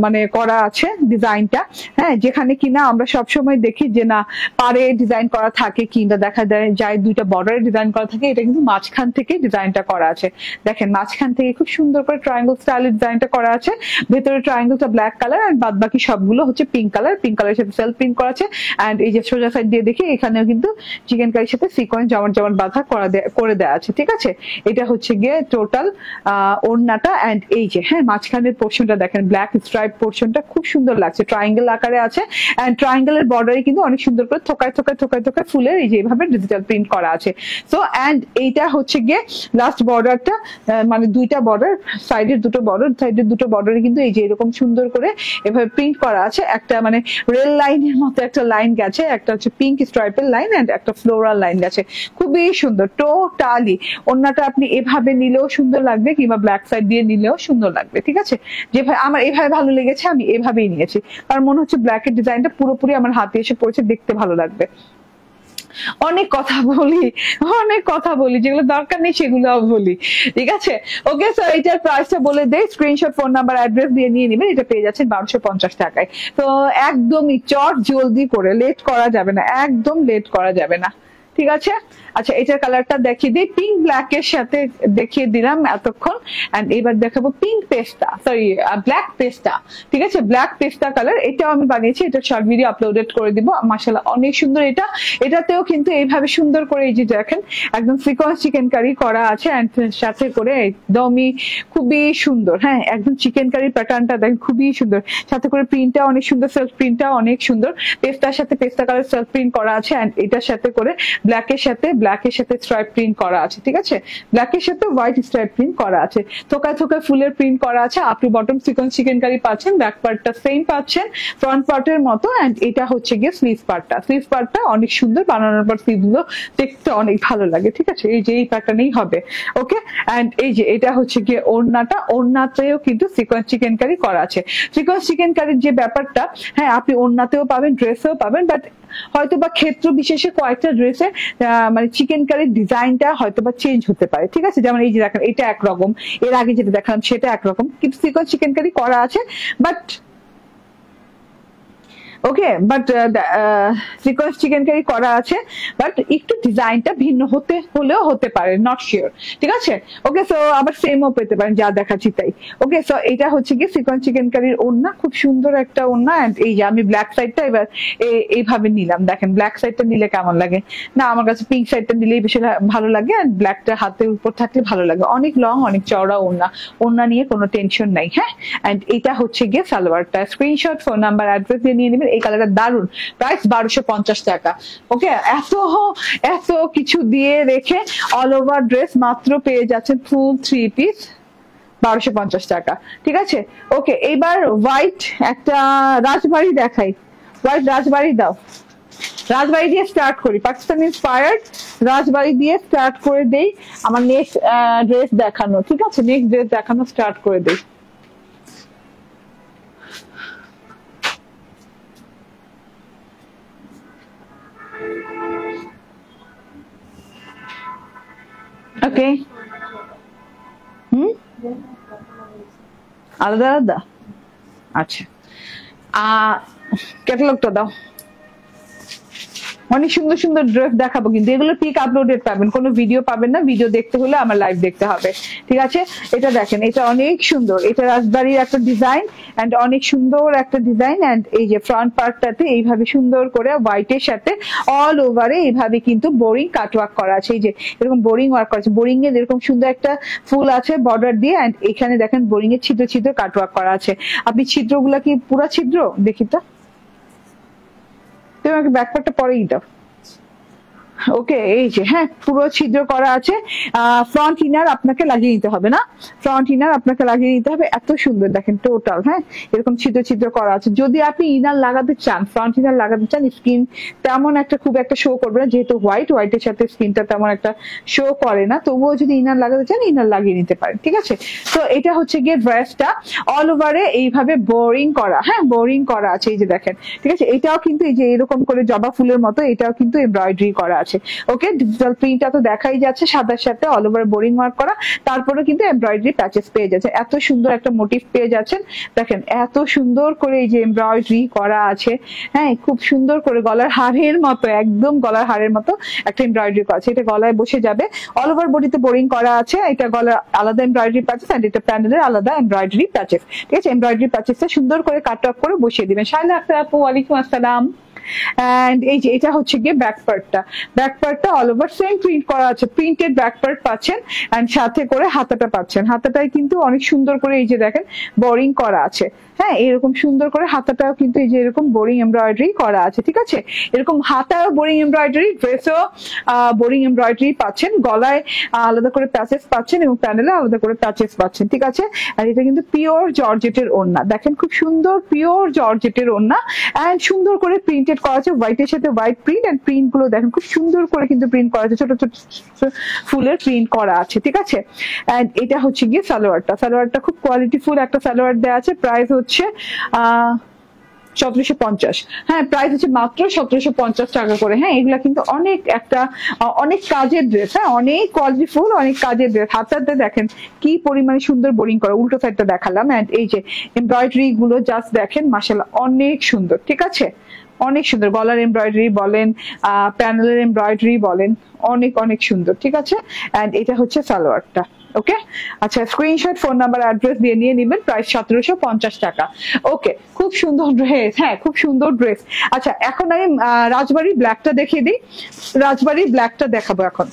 মানে করা আছে ডিজাইনটা, হ্যাঁ যেখানে কিনা আমরা সবসময় দেখি যে না পারে ডিজাইন করা থাকে, কিংবা দেখা যায় দুইটা বর্ডারে ডিজাইন করা থাকে, এটা কিন্তু মাঝখান থেকে ডিজাইনটা করা আছে, দেখেন মাঝখান থেকে খুব সুন্দর করে ট্রায়াঙ্গেল স্টাইলের ডিজাইনটা করা আছে। ভেতরে ট্রায়াঙ্গেলটা ব্ল্যাক কালার আর বাদ বাকি সবগুলো হচ্ছে পিঙ্ক কালারের সাথে সেলফ প্রিন্ট করা আছে। এন্ড এই যে সোজা সাইড দিয়ে দেখি এখানেও কিন্তু চিকেন কারির সাথে সিকোয়েন্স জমাট বাঁধা করে দেওয়া আছে, ঠিক আছে। এটা হচ্ছে গিয়ে টোটাল ওড়নাটা। এন্ড এই যে হ্যাঁ মাঝখানের পোর্শনটা দেখেন, ব্ল্যাক স্ট্রাইপ পোর্শনটা খুব সুন্দর লাগছে, ট্রায়াঙ্গেল আকারে আছে। এন্ড ট্রায়াঙ্গেলের বর্ডারে কিন্তু অনেক সুন্দর করে থোকায় ফুলের এই যে এইভাবে ডিজিটাল প্রিন্ট করা আছে। সো এন্ড এইটা হচ্ছে গিয়ে লাস্ট বর্ডারটা, মানে দুইটা বর্ডার, সাইডের দুটো বর্ডারে কিন্তু এই যে এরকম সুন্দর করে এভাবে প্রিন্ট করা আছে, একটা মানে রেল লাইনের মতো একটা লাইন গেছে, একটা হচ্ছে পিঙ্ক স্ট্রাইপের লাইন এন্ড একটা ফ্লোরাল লাইন গেছে, খুবই সুন্দর টোটালি। ওড়নাটা আপনি এভাবে নিলেও সুন্দর লাগবে, কিংবা ব্ল্যাক সাইড দিয়ে নিলেও সুন্দর লাগবে, ঠিক আছে। যেভাবে আমার এভাবে ভালো লেগেছে আমি এভাবেই নিয়েছি, কারণ মনে হচ্ছে ব্ল্যাকের ডিজাইনটা পুরোপুরি আমার হাতে এসে পড়েছে, দেখতে ভালো লাগবে। অনেক কথা বলি, অনেক কথা বলি, যেগুলো দরকার নেই সেগুলো বলি, ঠিক আছে। ওকে, সো এটার প্রাইসটা বলে দেই, স্ক্রিনশট, ফোন নাম্বার, অ্যাড্রেস দিয়ে নিয়ে নেবেন। এটা পেয়ে যাচ্ছেন 1250 টাকায়। তো একদমই চট জলদি করে, লেট করা যাবে না, একদম লেট করা যাবে না, ঠিক আছে। আচ্ছা, এটার কালারটা দেখিয়ে দিই, পিঙ্ক ব্ল্যাক এর সাথে দেখিয়ে দিলাম এতক্ষণ। এন্ড এবার দেখাবো পিঙ্ক পেস্তা, সরি ব্ল্যাক পেস্তা, ঠিক আছে, ব্ল্যাক পেস্তা কালার। এটাও আমি বানিয়েছি, এটা শর্ট ভিডিও আপলোডেড করে দিব। মাশাআল্লাহ অনেক সুন্দর এটা। এটাতেও কিন্তু এইভাবে সুন্দর করে এই যে দেখেন একদম সিকোয়েন্স চিকেন কারি করা আছে, এন্ড সাথে করে একদমই খুবই সুন্দর, হ্যাঁ একদম চিকেন কারি প্যাটার্নটা দেখেন খুবই সুন্দর, সাথে করে প্রিন্টটা অনেক সুন্দর, সেলফ প্রিন্টটা অনেক সুন্দর, পেস্তার সাথে পেস্তা কালার সেলফ প্রিন্ট করা আছে। এন্ড এটার সাথে করে ব্ল্যাকের সাথে স্ট্রাইপ প্রিন্ট করা আছে, ঠিক আছে, ব্ল্যাকের সাথে হোয়াইট স্ট্রাইপ প্রিন্ট করা আছে, থোকায় থোকায় ফুলের প্রিন্ট করা আছে। আপনি বটম সিকোয়েন্স চিকেন কারি পাচ্ছেন, ব্যাক পার্টটা সেম পাচ্ছেন ফ্রন্ট পার্টের মতো। এন্ড এটা হচ্ছে গিয়ে স্লিভ পার্টটা অনেক সুন্দর, বানানোর পর স্লিভ গুলো দেখতে অনেক ভালো লাগে, ঠিক আছে, এই যে এই প্যাটার্নেই হবে। ওকে, এন্ড এই যে এটা হচ্ছে গিয়ে ওড়নাতেও কিন্তু সিকোয়েন্স চিকেন কারি করা আছে। সিকোয়েন্স চিকেন কারির যে ব্যাপারটা, হ্যাঁ আপনি ওড়নাতেও পাবেন, ড্রেসেও পাবেন, বাট হয়তো বা ক্ষেত্র বিশেষে কয়েকটা ড্রেসে মানে চিকেন কারির ডিজাইনটা হয়তো বা চেঞ্জ হতে পারে, ঠিক আছে। যেমন এই যে দেখেন এটা একরকম, এর আগে যেটা দেখালাম সেটা একরকম, কিন্তু সিকোয়েন্স চিকেন কারি করা আছে, but okay, but sequence chicken curry করা আছে, বাট একটু ডিজাইনটা ভিন্ন হলেও হতে পারে, নট শিওর, ঠিক আছে। ওকে, সো আবার সেমও পেতে পারেন, যা দেখাচ্ছি তাই। ওকে, সো এটা হচ্ছে কি সিকোয়েন্স চিকেন কারির ওড়না, খুব সুন্দর একটা ওড়না। এন্ড এই যে আমি ব্ল্যাক সাইডটা এবার এইভাবে নিলাম, দেখেন ব্ল্যাক সাইডটা নিলে কেমন লাগে না, আমার কাছে পিঙ্ক সাইডটা নিলেই বেশি ভালো লাগে, এন্ড ব্ল্যাকটা হাতের উপর থাকলে ভালো লাগে। অনেক লং, অনেক চওড়া ওড়না নিয়ে কোনো টেনশন নাই, হ্যাঁ। এন্ড এটা হচ্ছে গিয়ে সালোয়ারটা, স্ক্রিনশট, ফোন নাম্বার, অ্যাড্রেস দিয়ে নিয়ে নেবেন। এই কালারটা দারুন, প্রাইস 1250 টাকা। ওকে, এত কিছু দিয়ে রেখে অল ওভার ড্রেস মাত্র পেয়ে যাচ্ছেন ফুল 3 পিস 1250 টাকা, ঠিক আছে। ওকে, এবার হোয়াইট একটা রাজবাড়ি দেখাই, হোয়াইট রাজবাড়ি দাও, রাজবাড়ি দিয়ে স্টার্ট করি, পাকিস্তান ইন্সপায়ার্ড রাজবাড়ি দিয়ে স্টার্ট করে দেই। আমার নেক্সট ড্রেস দেখানো, ঠিক আছে, নেক্সট ড্রেস দেখানো স্টার্ট করে দেই। ওকে, আলাদা আলাদা, আচ্ছা, ক্যাটালগটা দাও। অনেক সুন্দর সুন্দর ড্রেস দেখাবো, কিন্তু এগুলো পিক আপলোডেড পাবেন, কোনো ভিডিও পাবেন না। ভিডিও দেখতে হলে আমার লাইভ দেখতে হবে, ঠিক আছে। এটা দেখেন, এটা অনেক সুন্দর, এটা রাজবাড়ির একটা ডিজাইন, এন্ড অনেক সুন্দর একটা ডিজাইন। এন্ড এই যে ফ্রন্ট পার্টটাতে এইভাবে সুন্দর করে হোয়াইটের সাথে অল ওভারে এইভাবে কিন্তু বোরিং কাটওয়ার্ক করা আছে, এই যে এরকম বোরিং ওয়ার্ক করা আছে, বোরিং এর এরকম সুন্দর একটা ফুল আছে বর্ডার দিয়ে। এন্ড এখানে দেখেন বোরিং এর ছিদ্র ছিদ্র কাটওয়ার্ক করা আছে। আপনি ছিদ্রগুলা কি পুরা ছিদ্র দেখি তো, তুমি আমাকে ব্যাকপার্টটা পরেই দাও। ওকে, এই যে হ্যাঁ পুরো ছিদ্র করা আছে। ফ্রন্ট ইনার আপনাকে লাগিয়ে নিতে হবে না, ফ্রন্ট ইনার আপনাকে লাগিয়ে নিতে হবে। এত সুন্দর দেখেন টোটাল, হ্যাঁ এরকম ছিদ্র ছিদ্র করা আছে। যদি আপনি ইনার লাগাতে চান, ফ্রন্ট ইনার লাগাতে চান, স্কিন তেমন একটা খুব একটা শো করবে না, যেহেতু হোয়াইটের সাথে স্কিনটা তেমন একটা শো করে না, তবুও যদি ইনার লাগাতে চান ইনার লাগিয়ে নিতে পারেন, ঠিক আছে। তো এটা হচ্ছে গিয়ে ড্রেসটা অল ওভারে এইভাবে বোরিং করা, হ্যাঁ বোরিং করা আছে, এই যে দেখেন, ঠিক আছে। এটাও কিন্তু এই যে এরকম করে জবা ফুলের মতো, এটাও কিন্তু এমব্রয়ডারি করা আছে। ওকে, ডিজিটাল প্রিন্টটা তো দেখাই যাচ্ছে, সাদার সাথে অল ওভার বোরিং ওয়ার্ক করা, তারপরে কিন্তু এমব্রয়ডারি প্যাচেস পেয়ে যাচ্ছে। এত সুন্দর একটা মোটিভ পেয়ে যাচ্ছেন, দেখেন এত সুন্দর করে এই যে এমব্রয়ডারি করা আছে, হ্যাঁ খুব সুন্দর করে গলার হারের মতো, একদম গলার হারের মতো একটা এমব্রয়ডারি করা আছে। এটা গলায় বসে যাবে, অল ওভার বডিতে বোরিং করা আছে। এটা গলার আলাদা এমব্রয়ডারি প্যাচেস, এন্ড এটা প্যানেলের আলাদা এমব্রয়ডারি প্যাচেস, ঠিক আছে। এমব্রয়ডারি প্যাচেসটা সুন্দর করে কাট অফ করে বসিয়ে দিবেন। শাইলা আক্তার আপু, ওয়ালাইকুম আসসালাম। এন্ড এই যে এটা হচ্ছে গিয়ে ব্যাক পার্টটা অল ওভার সেম প্রিন্ট করা আছে, প্রিন্টেড ব্যাক পার্ট পাচ্ছেন। এন্ড সাথে করে হাতাটা পাচ্ছেন, হাতাটাই কিন্তু অনেক সুন্দর করে এই যে দেখেন বোরিং করা আছে, হ্যাঁ এরকম সুন্দর করে হাতাটাও কিন্তু এই যে এরকম বোরিং এমব্রয়ডারি করা আছে, ঠিক আছে। এরকম হাতাও বোরিং এমব্রয়ডারি, ড্রেসও বোরিং এমব্রয়ডারি পাচ্ছেন, গলায় আলাদা করে প্যাচেস পাচ্ছেন এবং প্যানেলে আলাদা করে প্যাচেস পাচ্ছেন, ঠিক আছে। আর এটা কিন্তু পিওর জর্জেটের ওড়না, দেখেন খুব সুন্দর পিওর জর্জেটের ওড়না, এন্ড সুন্দর করে প্রিন্টেড করা আছে, হোয়াইটের সাথে হোয়াইট প্রিন্ট। এন্ড প্রিন্ট গুলো দেখেন খুব সুন্দর করে কিন্তু প্রিন্ট করা আছে, ছোট ছোট ফুলের প্রিন্ট করা আছে, ঠিক আছে। এন্ড এটা হচ্ছে গিয়ে সালোয়ারটা খুব কোয়ালিটিফুল একটা সালোয়ার দেওয়া আছে। প্রাইস হচ্ছে 1750। হ্যাঁ, প্রাইস হচ্ছে মাত্র 1750 টাকা করে। হ্যাঁ, এগুলা কিন্তু অনেক কাজের ড্রেস। হ্যাঁ, অনেক কোয়ালিটি ফুল, অনেক কাজের ড্রেস। হাতাতে দেখেন কি পরিমাণে সুন্দর বোরিং করা। উল্টো সাইডটা দেখালাম, এন্ড এই যে এমব্রয়ডারি গুলো জাস্ট দেখেন, মাশাআল্লাহ অনেক সুন্দর। ঠিক আছে, অনেক সুন্দর। গলার এমব্রয়ডারি বলেন, প্যানেলের এমব্রয়ডারি বলেন, অনেক অনেক সুন্দর। ঠিক আছে, এন্ড এটা হচ্ছে সালোয়ারটা। ওকে, আচ্ছা, স্ক্রিনশট, ফোন নাম্বার, অ্যাড্রেস দিয়ে নিয়ে নেবেন। প্রাইস 1750 টাকা। ওকে, খুব সুন্দর ড্রেস। হ্যাঁ, খুব সুন্দর ড্রেস। আচ্ছা, এখন আমি রাজবাড়ি ব্ল্যাকটা দেখিয়ে দিই। রাজবাড়ি ব্ল্যাকটা দেখাবো এখন।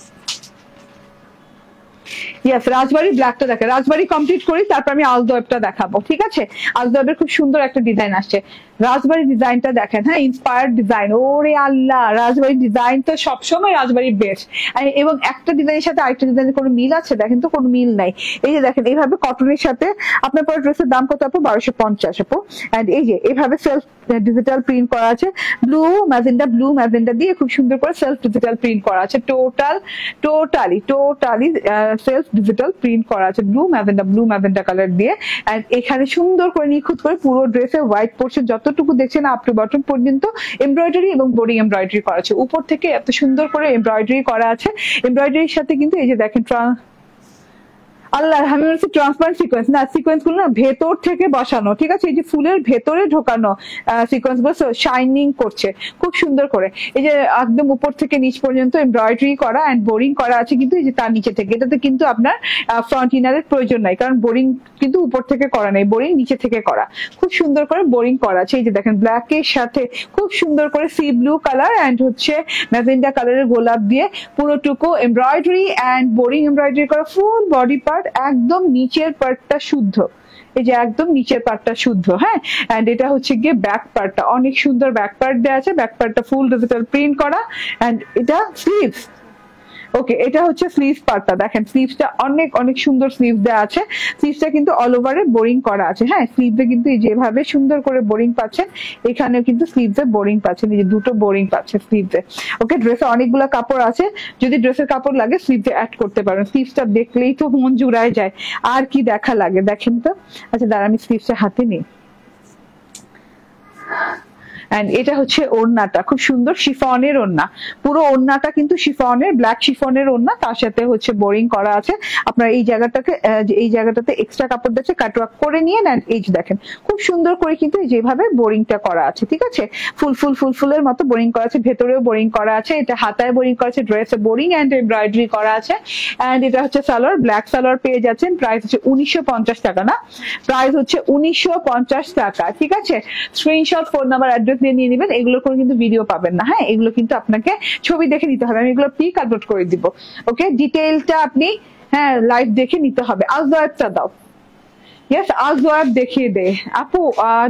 ইয়েস, রাজবাড়ি ব্ল্যাকটা দেখে, রাজবাড়ি কমপ্লিট করি, তারপর আমি আলদোয়েবটা দেখাবো। ঠিক আছে, আলদোয়েবের খুব সুন্দর একটা ডিজাইন আসছে। রাজবাড়ি ডিজাইনটা দেখেন। হ্যাঁ, ইন্সপায়ার্ড ডিজাইন। ওরে আল্লাহ, রাজবাড়ি ডিজাইন তো সবসময় রাজবাড়ির বেস্ট। এবং একটা ডিজাইনের সাথে আরেকটা ডিজাইনের কোনো মিল আছে? দেখেন তো, কোনো মিল নাই। এই যে দেখেন, এইভাবে কটনের সাথে আপনার পরে ড্রেসের দাম কত আপু? 1250 আপু। এন্ড এই যে এইভাবে সেলফ ডিজিটাল প্রিন্ট করা আছে, ব্লু ম্যাজেন্ডা দিয়ে খুব সুন্দর করে সেলফ ডিজিটাল প্রিন্ট করা আছে। টোটালি সেলফ ডিজিটাল প্রিন্ট করা আছে, ব্লু ম্যাজেন্ডা কালার দিয়ে। এন্ড এখানে সুন্দর করে নিখুঁত করে পুরো ড্রেসের হোয়াইট পোর্শন যতটুকু দেখছেন আপ টু বটম পর্যন্ত এমব্রয়ডারি এবং বোরিং এমব্রয়ডারি করা আছে। উপর থেকে এত সুন্দর করে এমব্রয়ডারি করা আছে। এমব্রয়ডারির সাথে কিন্তু এই যে দেখেন, আল্লাহ, আমি বলছি ট্রান্সপারেন্ট সিকোয়েন্স না, সিকোয়েন্স গুলো না ভেতর থেকে বসানো। ঠিক আছে, এই যে ফুলের ভেতরে ঢোকানো সিকোয়েন্স গুলো শাইনিং করছে খুব সুন্দর করে। এই যে একদম উপর থেকে নিচ পর্যন্ত এমব্রয়ডারি করা এন্ড বোরিং করা আছে, কিন্তু এই যে তার নিচে থেকে, এটাতে কিন্তু আপনার ফ্রন্ট ইনারের প্রয়োজন নাই, কারণ বোরিং কিন্তু উপর থেকে করা নেই, বোরিং নিচে থেকে করা। খুব সুন্দর করে বোরিং করা আছে। এই যে দেখেন, ব্ল্যাক এর সাথে খুব সুন্দর করে সি ব্লু কালার এন্ড হচ্ছে ম্যাজেন্ডা কালারের গোলাপ দিয়ে পুরোটুকু এমব্রয়ডারি এন্ড বোরিং এমব্রয়ডারি করা। ফুল বডি পার্ট, একদম নিচের পার্টটা শুদ্ধ। এই যে একদম নিচের পার্টটা শুদ্ধ। হ্যাঁ, এন্ড এটা হচ্ছে গিয়ে ব্যাক পার্টটা, অনেক সুন্দর ব্যাক পার্ট দেওয়া আছে। ব্যাক পার্টটা ফুল ডিজিটাল প্রিন্ট করা। এন্ড এটা স্লিভস। ওকে, এটা হচ্ছে স্লিভস পার্টটা। দেখেন, স্লিভসটা অনেক অনেক সুন্দর স্লিভ দেওয়া আছে। স্লিভসটা কিন্তু অল ওভারে বোরিং করা আছে। হ্যাঁ, স্লিভে কিন্তু যেভাবে সুন্দর করে বোরিং পাচ্ছেন, এখানেও কিন্তু স্লিভসে বোরিং পাচ্ছেন। এই যে দুটো বোরিং পাচ্ছে স্লিভসে। ওকে, ড্রেসে অনেকগুলো কাপড় আছে, যদি ড্রেসের কাপড় লাগে স্লিভসে অ্যাড করতে পারেন। স্লিভসটা দেখলেই তো মন জুড়ায় যায়, আর কি দেখা লাগে দেখেন তো। আচ্ছা, দাঁড়া, আমি স্লিভসটা হাতে নিই। এন্ড এটা হচ্ছে ওড়নাটা, খুব সুন্দর শিফনের ওড়না। পুরো ওড়নাটা কিন্তু শিফনের, ব্ল্যাক শিফনের ওড়না, তার সাথে হচ্ছে বোরিং করা আছে। আপনার এই জায়গাটাতে এক্সট্রা কাপড় দিচ্ছে, কাটওয়ার্ক করে নিয়ে নেন। এই যে দেখেন, খুব সুন্দর করে কিন্তু যেভাবে বোরিংটা করা আছে। ঠিক আছে, ফুলের মতো বোরিং করা আছে, ভেতরেও বোরিং করা আছে। এটা হাতায় বোরিং করা আছে, ড্রেসে বোরিং এন্ড এমব্রয়ডারি করা আছে। এন্ড এটা হচ্ছে সালোয়ার, ব্ল্যাক সালোয়ার পেয়ে যাচ্ছেন। প্রাইস হচ্ছে 1950 টাকা। না, প্রাইস হচ্ছে 1950 টাকা। ঠিক আছে, স্ক্রিনশট, ফোন নাম্বার, অ্যাড্রেস দিয়ে নিয়ে নেবেন। এগুলোর কোনো কিন্তু ভিডিও পাবেন না। হ্যাঁ, এগুলো কিন্তু আপনাকে ছবি দেখে নিতে হবে। আমি এগুলো পিক আপলোড করে দিব। ওকে, ডিটেইলটা আপনি লাইভ দেখে নিতে হবে। আলদোয়েবটা দাও। ইয়েস, আলজোয়াব দেখিয়ে দে আপু,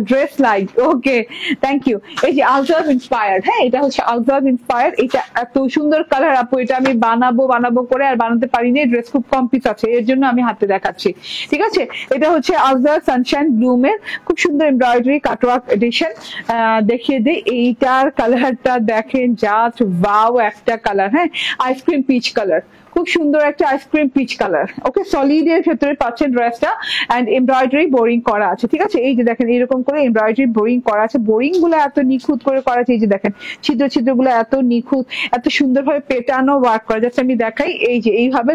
dress like. Okay, thank you. এই যে আলজোয়াব ইন্সপায়ার্ড। হ্যাঁ, এটা হচ্ছে আলজোয়াব ইন্সপায়ার্ড। এটা এত সুন্দর কালার আপু, এটা আমি বানাবো করে আর বানাতে পারিনি। ড্রেস খুব কম পিস আছে, এর জন্য আমি হাতে দেখাচ্ছি। ঠিক আছে, এটা হচ্ছে আলজোয়াব সানশাইন ব্লুমের খুব সুন্দর এমব্রয়ডারি কাটওয়ার্ক এডিশন। দেখিয়ে দে, এইটার কালারটা দেখেন, জাস্ট ওয়াও একটা কালার। হ্যাঁ, আইসক্রিম পিচ কালার, খুব সুন্দর একটা আইসক্রিম পিচ কালার। ওকে, সলিড এর ক্ষেত্রে পাচ্ছেন ড্রেসটা এন্ড এমব্রয়ডারি বোরিং করা আছে। ঠিক আছে, এই যে দেখেন, এরকম করে এমব্রয়ডারি বোরিং করা আছে। বোরিং গুলো এত নিখুঁত করে করা আছে। এই যে দেখেন, ছিদ্র গুলো এত নিখুঁত, এত সুন্দরভাবে পেটানো ওয়ার্ক করা যাচ্ছে। আমি দেখাই, এই যে এইভাবে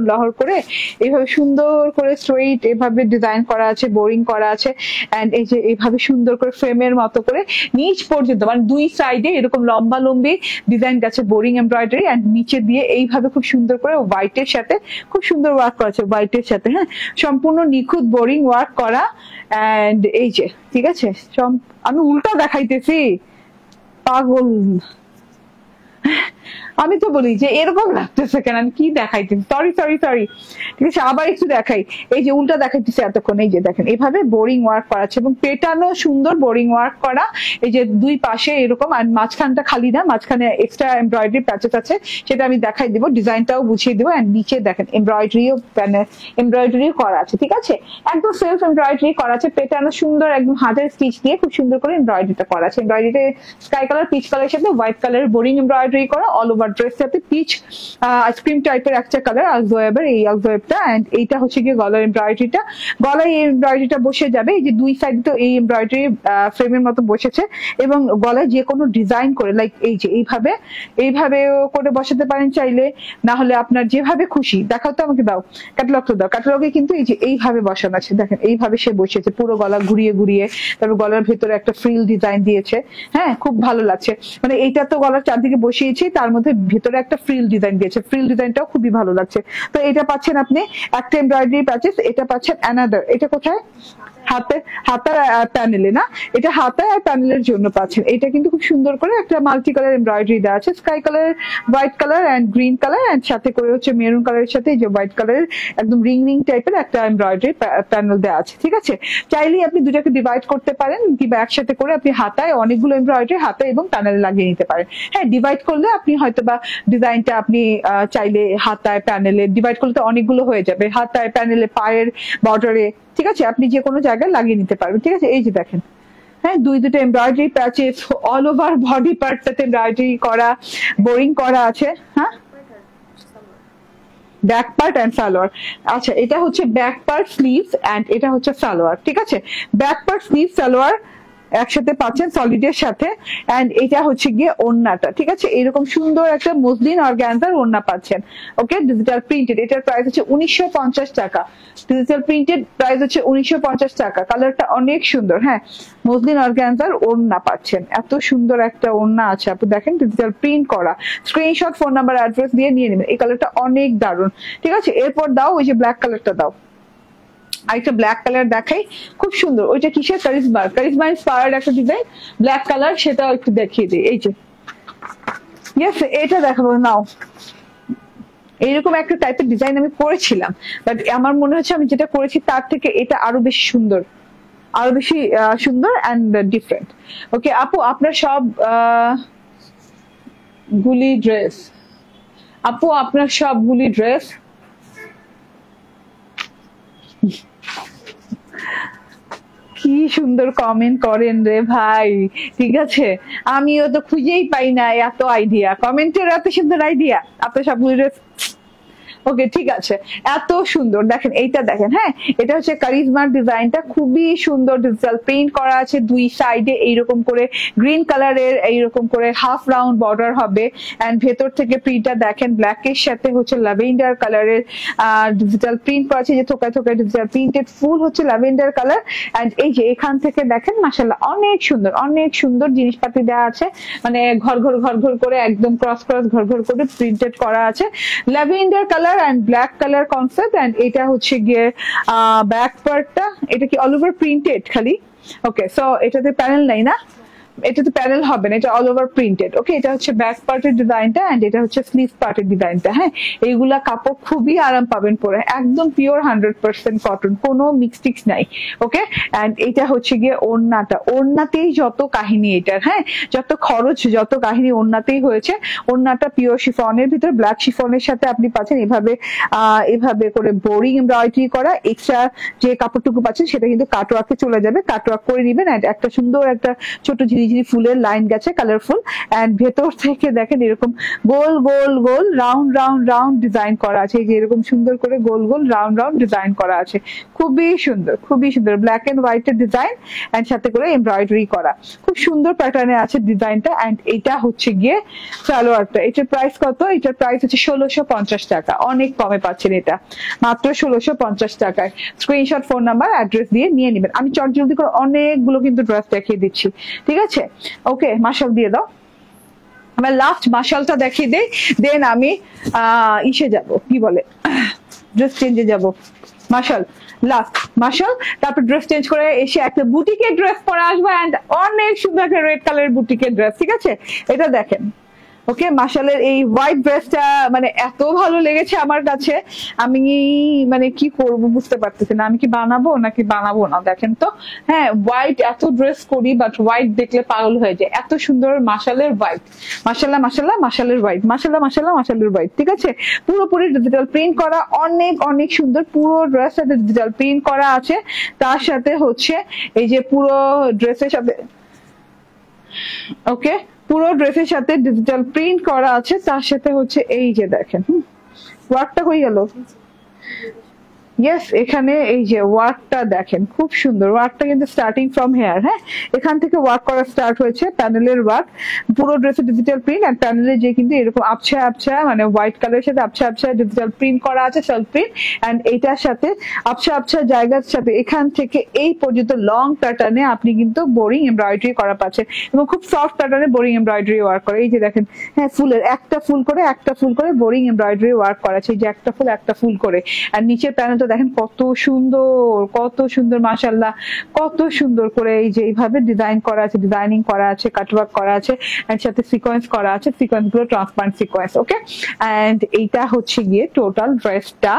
লহর করে এইভাবে সুন্দর করে স্ট্রেইট এভাবে ডিজাইন করা আছে, বোরিং করা আছে। এন্ড এই যে এইভাবে সুন্দর করে ফ্রেমের মতো করে নিচ পর্যন্ত, মানে দুই সাইডে এরকম লম্বি ডিজাইন গেছে, বোরিং এমব্রয়ডারি। এন্ড নিচে দিয়ে এইভাবে খুব সুন্দর করে হোয়াইটের সাথে খুব সুন্দর ওয়ার্ক করা আছে, হোয়াইটের সাথে। হ্যাঁ, সম্পূর্ণ নিখুঁত বোরিং ওয়ার্ক করা। এন্ড এই যে, ঠিক আছে, আমি উল্টা দেখাইতেছি, পাগল। আমি তো বলি যে এরকম লাগতেছে কেন, আমি কি দেখাইতেছি, সরি। ঠিক আছে, আবার একটু দেখাই। এই যে উল্টা দেখাইতেছে এতক্ষণ। এই যে দেখেন, এভাবে বোরিং ওয়ার্ক করা আছে এবং পেটানো সুন্দর বোরিং ওয়ার্ক করা। এই যে দুই পাশে এরকম, আর মাঝখানটা খালি না, মাঝখানে এক্সট্রা এমব্রয়ডারি প্যাচেস আছে, সেটা আমি দেখাই দিব, ডিজাইনটাও বুঝিয়ে দিব। এন্ড নিচে দেখেন এমব্রয়ডারিও করা আছে। ঠিক আছে, একদম সেলফ এমব্রয়ডারি করা আছে, পেটানো সুন্দর, একদম হাতের স্টিচ দিয়ে খুব সুন্দর করে এমব্রয়ডারিটা করা আছে। এমব্রয়ডারিটা স্কাই কালার, পিচ কালারের সাথে হোয়াইট কালারের বোরিং এমব্রয়ডারি এমব্রয়ডারি করা অল ওভার ড্রেসটাতে পিচ আইসক্রিম টাইপের একটা কালার আলজোয়েবের, এই আলজোয়েবটা। এন্ড এইটা হচ্ছে গিয়ে গলার এমব্রয়ডারিটা, গলায় এই এমব্রয়ডারিটা বসে যাবে। এই যে দুই সাইডে তো এই এমব্রয়ডারি ফ্রেমের মতো বসেছে, এবং গলায় যে কোনো ডিজাইন করে লাইক এই যে এইভাবে করে বসাতে পারেন চাইলে, না হলে আপনার যেভাবে খুশি। দেখাও তো আমাকে, দাও ক্যাটালগটা দাও। ক্যাটালগে কিন্তু এই যে এইভাবে বসানো আছে, দেখেন এইভাবে সে বসেছে পুরো গলা ঘুরিয়ে ঘুরিয়ে, তারপর গলার ভেতরে একটা ফ্রিল ডিজাইন দিয়েছে। হ্যাঁ, খুব ভালো লাগছে। মানে এইটা তো গলার চারদিকে বসিয়েছি, তার মধ্যে ভেতরে একটা ফ্রিল ডিজাইন দিয়েছে, ফ্রিল ডিজাইনটাও খুবই ভালো লাগছে। তো এটা পাচ্ছেন আপনি একটা এমব্রয়ডারি প্যাচেস, এটা পাচ্ছেন অ্যানাদার। এটা কোথায়? হাতার প্যানেলে না, এটা হাতা আর প্যানেলের জন্য পাচ্ছেন। এটা কিন্তু খুব সুন্দর করে একটা মাল্টি কালার এমব্রয়ডারি দেওয়া আছে, sky colour, white colour and green colour, and সাথে করে হচ্ছে মেরুন কালারের সাথে এই যে হোয়াইট কালারের একদম রিং টাইপের একটা এমব্রয়ডারি প্যানেল দেওয়া আছে। ঠিক আছে, চাইলেই আপনি দুটাকে ডিভাইড করতে পারেন, কিংবা একসাথে করে আপনি হাতায় অনেকগুলো এমব্রয়ডারি হাতায় এবং প্যানেলে লাগিয়ে নিতে পারেন। হ্যাঁ, ডিভাইড করলে আপনি হয়তো বা ডিজাইনটা আপনি চাইলে হাতায় প্যানেলে ডিভাইড করলে তো অনেকগুলো হয়ে যাবে, হাতায় প্যানেলে পায়ের বর্ডারে, ঠিক আছে, আপনি যে কোনো জায়গায় লাগিয়ে নিতে পারবেন। ঠিক আছে, এই যে দেখেন, হ্যাঁ দুটো embroidery patches all over body পার্টটাতে এমব্রয়ডারি করা, বোরিং করা আছে। হ্যাঁ, ব্যাক পার্ট এন্ড সালোয়ার। আচ্ছা, এটা হচ্ছে ব্যাক পার্ট স্লিভস এন্ড এটা হচ্ছে সালোয়ার। ঠিক আছে, ব্যাক পার্ট স্লিভ সালোয়ার একসাথে পাচ্ছেন সলিডের সাথে, এন্ড এটা হচ্ছে গিয়ে ওড়নাটা। ঠিক আছে, এরকম সুন্দর একটা মসলিন অর্গানজার ওড়না পাচ্ছেন। ওকে, ডিজিটাল প্রিন্টেড, এটার প্রাইস হচ্ছে 1950 টাকা। ডিজিটাল প্রিন্টেড প্রাইস হচ্ছে 1950 টাকা। কালারটা অনেক সুন্দর। হ্যাঁ, মসলিন অর্গানজার ওড়না পাচ্ছেন, এত সুন্দর একটা ওড়না আছে। আপনি দেখেন ডিজিটাল প্রিন্ট করা, স্ক্রিনশট, ফোন নাম্বার, অ্যাড্রেস দিয়ে নিয়ে নেবেন। এই কালারটা অনেক দারুণ। ঠিক আছে, এরপর দাও ওই যে ব্ল্যাক কালারটা দাও, আরেকটা ব্ল্যাক কালার দেখাই, খুব সুন্দর। ওইটা কিসের? কারিজমা ইন্সপায়ার্ড একটা ডিজাইন, ব্ল্যাক কালার, সেটাও একটু দেখিয়ে দিই। এই যে ইয়েস, এটা দেখাবো নাও। এইরকম একটা টাইপের ডিজাইন আমি করেছিলাম, বাট আমার মনে হচ্ছে আমি যেটা করেছি তার থেকে এটা আরো বেশি সুন্দর, আরো বেশি সুন্দর অ্যান্ড ডিফারেন্ট। ওকে আপু, আপনার সব গুলি ড্রেস, আপু আপনার সবগুলি ড্রেস কি সুন্দর কমেন্ট করেন রে ভাই। ঠিক আছে, আমিও তো খুঁজেই পাই না এত আইডিয়া, কমেন্টের এত সুন্দর আইডিয়া। আপনার সবগুলি ড্রেস ওকে, ঠিক আছে, এত সুন্দর। দেখেন এইটা দেখেন, হ্যাঁ এটা হচ্ছে কারিজমার ডিজাইনটা, খুবই সুন্দর ডিজিটাল প্রিন্ট করা আছে। দুই সাইডে এইরকম করে গ্রিন কালারের এইরকম করে হাফ রাউন্ড বর্ডার হবে, এন্ড ভেতর থেকে প্রিন্টটা দেখেন ব্ল্যাকের সাথে হচ্ছে ল্যাভেন্ডার কালারের ডিজিটাল প্রিন্ট করা আছে, যে থোকায় থোকায় ডিজিটাল প্রিন্টেড ফুল হচ্ছে ল্যাভেন্ডার কালার। এন্ড এই যে এখান থেকে দেখেন মাশাআল্লাহ অনেক সুন্দর, অনেক সুন্দর জিনিসপাতি দেওয়া আছে, মানে ঘর ঘর করে একদম ক্রস ঘর করে প্রিন্টেড করা আছে, lavender colour and black color concept। and এটা হচ্ছে গিয়ে ব্যাক পার্টটা, এটা কি অল ওভার প্রিন্টেড খালি? ওকে, সো এটাতে প্যানেল নাই না, এটাতে প্যানেল হবে না, এটা অল ওভার প্রিন্টেড। ওকে, এটা হচ্ছে ব্যাক পার্টের ডিজাইনটা, এন্ড এটা হচ্ছে স্লিভ পার্টের ডিজাইনটা। হ্যাঁ, এইগুলা কাপড় খুবই আরাম পাবেন পরে, একদম পিওর 100% কটন, কোনো মিক্সটিক্স নাই। ওকে, এন্ড এটা হচ্ছে গিয়ে ওড়নাটা, ওড়নাতেই যত কাহিনী এটার, হ্যাঁ যত খরচ যত কাহিনী ওড়নাতেই হয়েছে। ওড়নাটা পিওর শিফনের ভিতর, ব্ল্যাক শিফনের সাথে আপনি পাচ্ছেন এভাবে করে বোরিং এমব্রয়ডারি করা। এক্সট্রা যে কাপড়টুকু পাচ্ছেন সেটা কিন্তু কাটওয়ার্কে চলে যাবে, কাটওয়ার্ক করে নিবেন। এন্ড একটা সুন্দর একটা ছোট ঝিরিঝিরি ফুলের লাইন গেছে কালারফুল, এন্ড ভেতর থেকে দেখেন এরকম গোল গোল গোল রাউন্ড ডিজাইন করা আছে, এই যে এরকম সুন্দর করে গোল গোল রাউন্ড ডিজাইন করা আছে, খুবই সুন্দর, খুবই সুন্দর। ব্ল্যাক এন্ড হোয়াইট এর ডিজাইন, এন্ড সাথে করে এমব্রয়ডারি করা, খুব সুন্দর প্যাটার্নে আছে ডিজাইনটা। এন্ড এটা হচ্ছে গিয়ে সালোয়ারটা, এটার প্রাইস কত? এটার প্রাইস হচ্ছে 1650 টাকা, অনেক কমে পাচ্ছেন এটা, মাত্র 1650 টাকায়। স্ক্রিনশট, ফোন নাম্বার, অ্যাড্রেস দিয়ে নিয়ে নেবেন। আমি চটজলদি করে অনেকগুলো কিন্তু ড্রেস দেখিয়ে দিচ্ছি, ঠিক আছে? ওকে, মাশাল দিয়ে দাও, আমার লাস্ট মাশালটা দেখিয়ে দেই, দেন আমি ইসে যাব, কি বলে ড্রেস চেঞ্জে যাব। মাশাল, লাস্ট মাশাল, তারপর ড্রেস চেঞ্জ করে এসে একটা বুটিকের ড্রেস পরে আসবো, এন্ড অনেক সুন্দর একটা রেড কালারের বুটিকের ড্রেস। ঠিক আছে, এটা দেখেন। ওকে, মাশালের এই হোয়াইট ড্রেসটা মানে এত ভালো লেগেছে আমার কাছে, আমি মানে কি করব বুঝতে পারতেছি না, আমি কি বানাবো নাকি বানাবো না। দেখেন তো, হ্যাঁ হোয়াইট এত ড্রেস করি, বাট হোয়াইট দেখলে পাগল হয়ে যায়, এত সুন্দর মাশালের হোয়াইট, মাশাল্লাহ মাশাল্লাহ মাশালের হোয়াইট, মাশাল্লাহ মাশাল্লাহ মাশালের হোয়াইট। ঠিক আছে, পুরোপুরি ডিজিটাল প্রিন্ট করা, অনেক অনেক সুন্দর, পুরো ড্রেসটা ডিজিটাল প্রিন্ট করা আছে। তার সাথে হচ্ছে এই যে পুরো ড্রেসের সাথে ওকে পুরো ড্রেসের সাথে ডিজিটাল প্রিন্ট করা আছে, তার সাথে হচ্ছে এই যে দেখেন ওয়ার্কটা হয়ে গেল। ইয়েস, এখানে এই যে ওয়ার্কটা দেখেন খুব সুন্দর, ওয়ার্কটা কিন্তু স্টার্টিং ফ্রম হেয়ার, হ্যাঁ এখান থেকে ওয়ার্ক করা স্টার্ট হয়েছে, প্যানেলের ওয়ার্ক, পুরো ড্রেসে ডিজিটাল প্রিন্ট, আর প্যানেলে যে কিন্তু এরকম আবছা আবছা মানে হোয়াইট কালারের সাথে আবছা আবছা ডিজিটাল প্রিন্ট করা আছে, সেলফ প্রিন্ট, এন্ড এইটার সাথে আবছা আবছা জায়গার সাথে এখান থেকে এই পর্যন্ত লং প্যাটার্নে আপনি কিন্তু বোরিং এমব্রয়ডারি করা পাচ্ছেন, এবং খুব সফট প্যাটার্নে বোরিং এমব্রয়ডারি ওয়ার্ক করে। এই যে দেখেন, হ্যাঁ ফুলের একটা ফুল করে বোরিং এমব্রয়ডারি ওয়ার্ক করা আছে, এই যে একটা ফুল করে, আর নিচের প্যানেলটা দেখেন কত সুন্দর মাশাআল্লাহ, কত সুন্দর করে এই যে এইভাবে ডিজাইনিং করা আছে, কাটওয়ার্ক করা আছে, এর সাথে সিকোয়েন্স করা আছে, সিকোয়েন্স গুলো ট্রান্সপারেন্ট সিকোয়েন্স। ওকে, এন্ড এইটা হচ্ছে গিয়ে টোটাল ড্রেসটা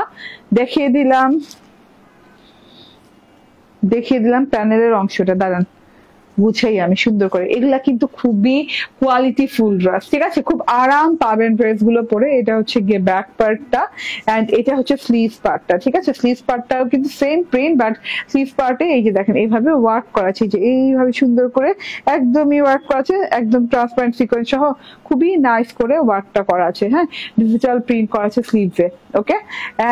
দেখিয়ে দিলাম প্যানেলের অংশটা, দাঁড়ান বুঝাই আমি সুন্দর করে। এগুলা কিন্তু খুবই কোয়ালিটি ফুল ড্রেস, ঠিক আছে, খুব আরাম পাবেন ড্রেস গুলো পরে। এটা হচ্ছে গিয়ে ব্যাক পার্টটা, এন্ড এটা হচ্ছে স্লিভস পার্টটা, ঠিক আছে, স্লিভস পার্টটাও কিন্তু সেম প্রিন্ট, বাট স্লিভস পার্টে এই যে দেখেন এইভাবে ওয়ার্ক করা আছে, যে এইভাবে সুন্দর করে একদমই ওয়ার্ক করা আছে, একদম ট্রান্সপারেন্ট সিকোয়েন্স সহ খুবই নাইস করে ওয়ার্কটা করা আছে, হ্যাঁ ডিজিটাল প্রিন্ট করা আছে স্লিভসে। ওকে,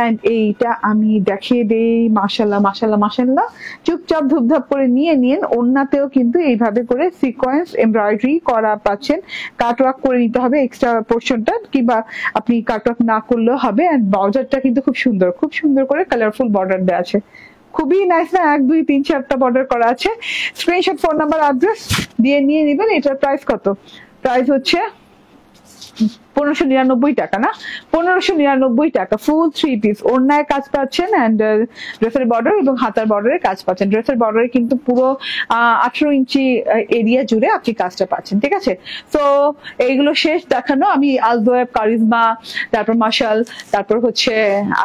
এন্ড এইটা আমি দেখিয়ে দেই, মাশাআল্লাহ চুপচাপ ধুপধাপ করে নিন। ওড়নাতেও কিন্তু এইভাবে করে সিকোয়েন্স এমব্রয়ডারি করা পাচ্ছেন, কাটওয়ার্ক করে নিতে হবে এক্সট্রা পোর্শনটা, কিংবা আপনি কাটওয়ার্ক না করলেও হবে। এন্ড বর্ডারটা কিন্তু খুব সুন্দর করে কালারফুল বর্ডার দেওয়া আছে, খুবই নাইস না, 1 2 3 4টা বর্ডার করা আছে। স্ক্রিনশট, ফোন নাম্বার, অ্যাড্রেস দিয়ে নিয়ে নেবেন। এটার প্রাইস কত? প্রাইস হচ্ছে 1599 টাকা, না 1599 টাকা, ফুল 3 পিস ওড়নায় কাজ পাচ্ছেন, এন্ড ড্রেসের বর্ডার এবং হাতার বর্ডারের কাজ পাচ্ছেন। ড্রেসের বর্ডারে কিন্তু পুরো 18 ইঞ্চি এরিয়া জুড়ে আপনি কাজটা পাচ্ছেন, ঠিক আছে। তো এইগুলো শেষ দেখানো, আমি আলদোয়েব, কারিজমা, তারপর মাশাল, তারপর হচ্ছে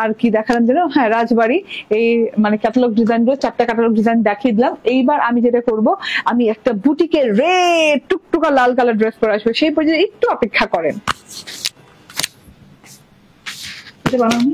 আর কি দেখালাম যেন, হ্যাঁ রাজবাড়ি, এই মানে ক্যাটালগ ডিজাইন গুলো 4টা ক্যাটালগ ডিজাইন দেখিয়ে দিলাম। এইবার আমি যেটা করব, আমি একটা বুটিকের রেড টুকটুকা লাল কালার ড্রেস পরে আসবো, সেই পর্যন্ত একটু অপেক্ষা করেন। এটা বানানো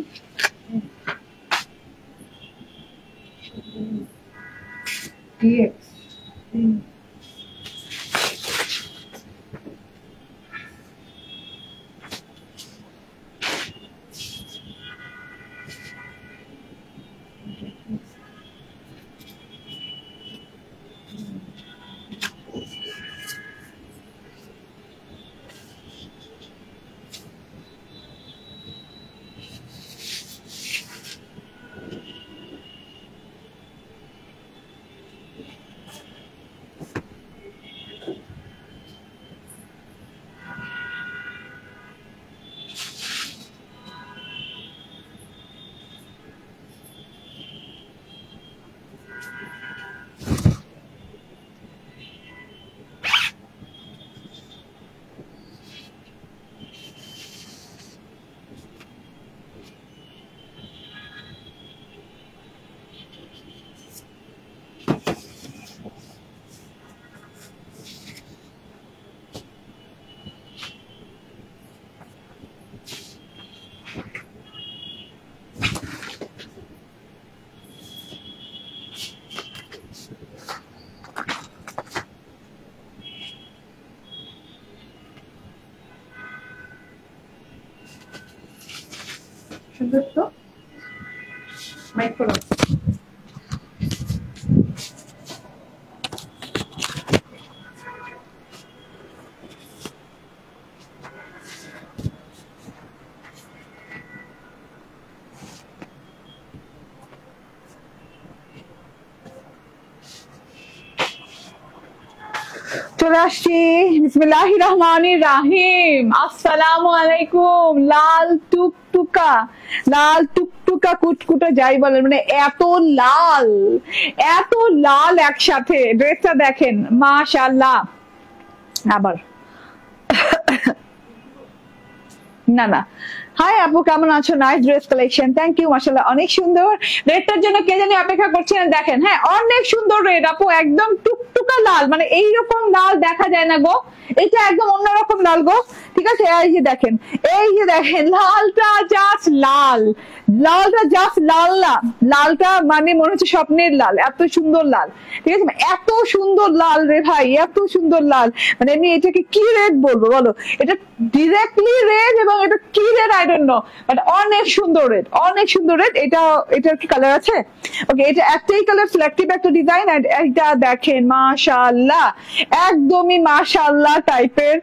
সুন্দর তো মাইক করো। চলে আসছি, বিসমিল্লাহির রহমানির রহিম। আসসালামু আলাইকুম। লাল টুকটুকা কুটকুটা যাই বলেন, মানে এত লাল একসাথে, ড্রেসটা দেখেন মাশাআল্লাহ। আবার না হাই আপু, কেমন আছো? Nice dress collection, thank you, মাশাআল্লাহ অনেক সুন্দর। রেডটার জন্য কে জানি অপেক্ষা করছিলেন, দেখেন হ্যাঁ অনেক সুন্দর রেড আপু, একদম টুকটুকা লাল, মানে এইরকম লাল দেখা যায় না গো, এটা একদম অন্যরকম লাল গো। ঠিক আছে, এই যে দেখেন, এই যে দেখেন লালটা জাস্ট লাল, লালটা জাস্ট লাল না, লালটা মানে মনে হচ্ছে স্বপ্নের লাল, এত সুন্দর লাল। ঠিক আছে, এত সুন্দর লাল রে ভাই, এত সুন্দর লাল, মানে আমি এটাকে কি রেড বলবো বলো? এটা ডিরেক্টলি রেড এবং এটা কি red eye don't know, but অনেক সুন্দর রেড, অনেক সুন্দর রেড। এটার কি কালার আছে? ওকে, এটা একটাই কালার, সিলেক্টিভ একটা ডিজাইন। এন্ড এটা দেখেন মাশাআল্লাহ, একদমই মাশাআল্লাহ টাইপের,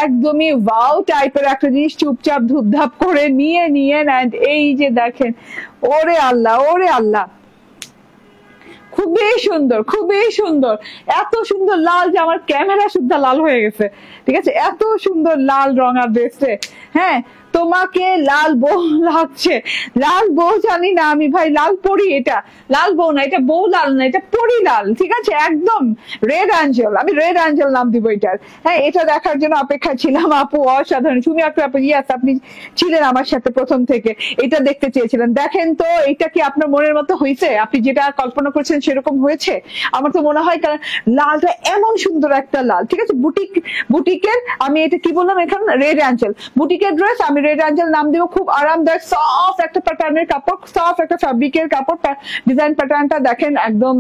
একদমই ওয়াও টাইপের একটা জিনিস, চুপচাপ ধুপধাপ করে নিয়ে নিয়েন। এন্ড এই যে দেখেন, ওরে আল্লাহ, ওরে আল্লাহ, খুবই সুন্দর, খুবই সুন্দর, এত সুন্দর লাল যে আমার ক্যামেরা সুদ্ধা লাল হয়ে গেছে। ঠিক আছে, এত সুন্দর লাল রং আর ড্রেসে। হ্যাঁ, তোমাকে লাল বউ লাগছে, লাল বউ জানি না আমি ভাই, লাল পরি, এটা লাল বউ না, এটা বউ লাল না, এটা পরি লাল। ঠিক আছে, একদম রেড অ্যাঞ্জেল, আমি রেড অ্যাঞ্জেল নাম দিব এটার। হ্যাঁ, এটা দেখার জন্য অপেক্ষা ছিলাম আপু, অসাধারণ। তুমি একটা আপু, ইয়াস আপনি ছিলেন আমার সাথে প্রথম থেকে, এটা দেখতে চেয়েছিলেন। দেখেন তো এটা কি আপনার মনের মতো হয়েছে? আপনি যেটা কল্পনা করছেন সেরকম হয়েছে? আমার তো মনে হয়, কারণ লালটা এমন সুন্দর একটা লাল। ঠিক আছে, বুটিকের আমি এটা কি বললাম এখন, রেড অ্যাঞ্জেল বুটিকের ড্রেস, আমি রেড অ্যাঞ্জেল নাম দিব। খুব আরামদায়ক সফট একটা প্যাটার্নের কাপড়, সফট একটা ফ্যাব্রিকের কাপড়। ডিজাইন প্যাটার্নটা দেখেন, একদম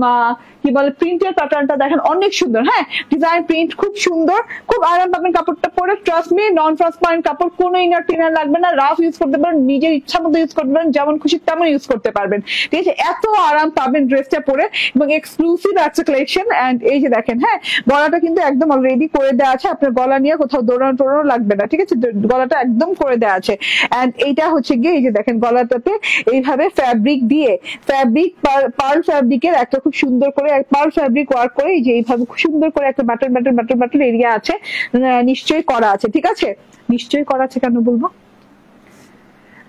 কি বলে, প্রিন্টের প্যাটার্নটা দেখেন, অনেক সুন্দর। হ্যাঁ, ডিজাইন প্রিন্ট খুব সুন্দর, খুব আরাম পাবেন কাপড়টা পরে। ট্রাস্ট মি, নন ট্রান্সপারেন্ট কাপড়, কোনো ইনার টিনার লাগবে না, রাফ ইউজ করতে পারেন, নিজের ইচ্ছা মতো ইউজ করতে পারেন, যেমন খুশি তেমন ইউজ করতে পারবেন। ঠিক আছে, এত আরাম পাবেন ড্রেসটা পরে, এবং এক্সক্লুসিভ একটা কালেকশন। এন্ড এই যে দেখেন, হ্যাঁ গলাটা কিন্তু একদম অলরেডি করে দেওয়া আছে, আপনার গলা নিয়ে কোথাও দৌড়ানো টোড়ানো লাগবে না। ঠিক আছে, গলাটা একদম করে দেওয়া আছে। এন্ড এইটা হচ্ছে গিয়ে, এই যে দেখেন গলাটাতে এইভাবে ফ্যাব্রিক দিয়ে, পার্ল ফ্যাব্রিকের একটা খুব সুন্দর করে পার্ল ফ্যাব্রিক ওয়ার্ক করে, এই যে এইভাবে খুব সুন্দর করে একটা button button button button area আছে, নিশ্চয়ই করা আছে। ঠিক আছে, নিশ্চয়ই করা আছে, কেন বলবো?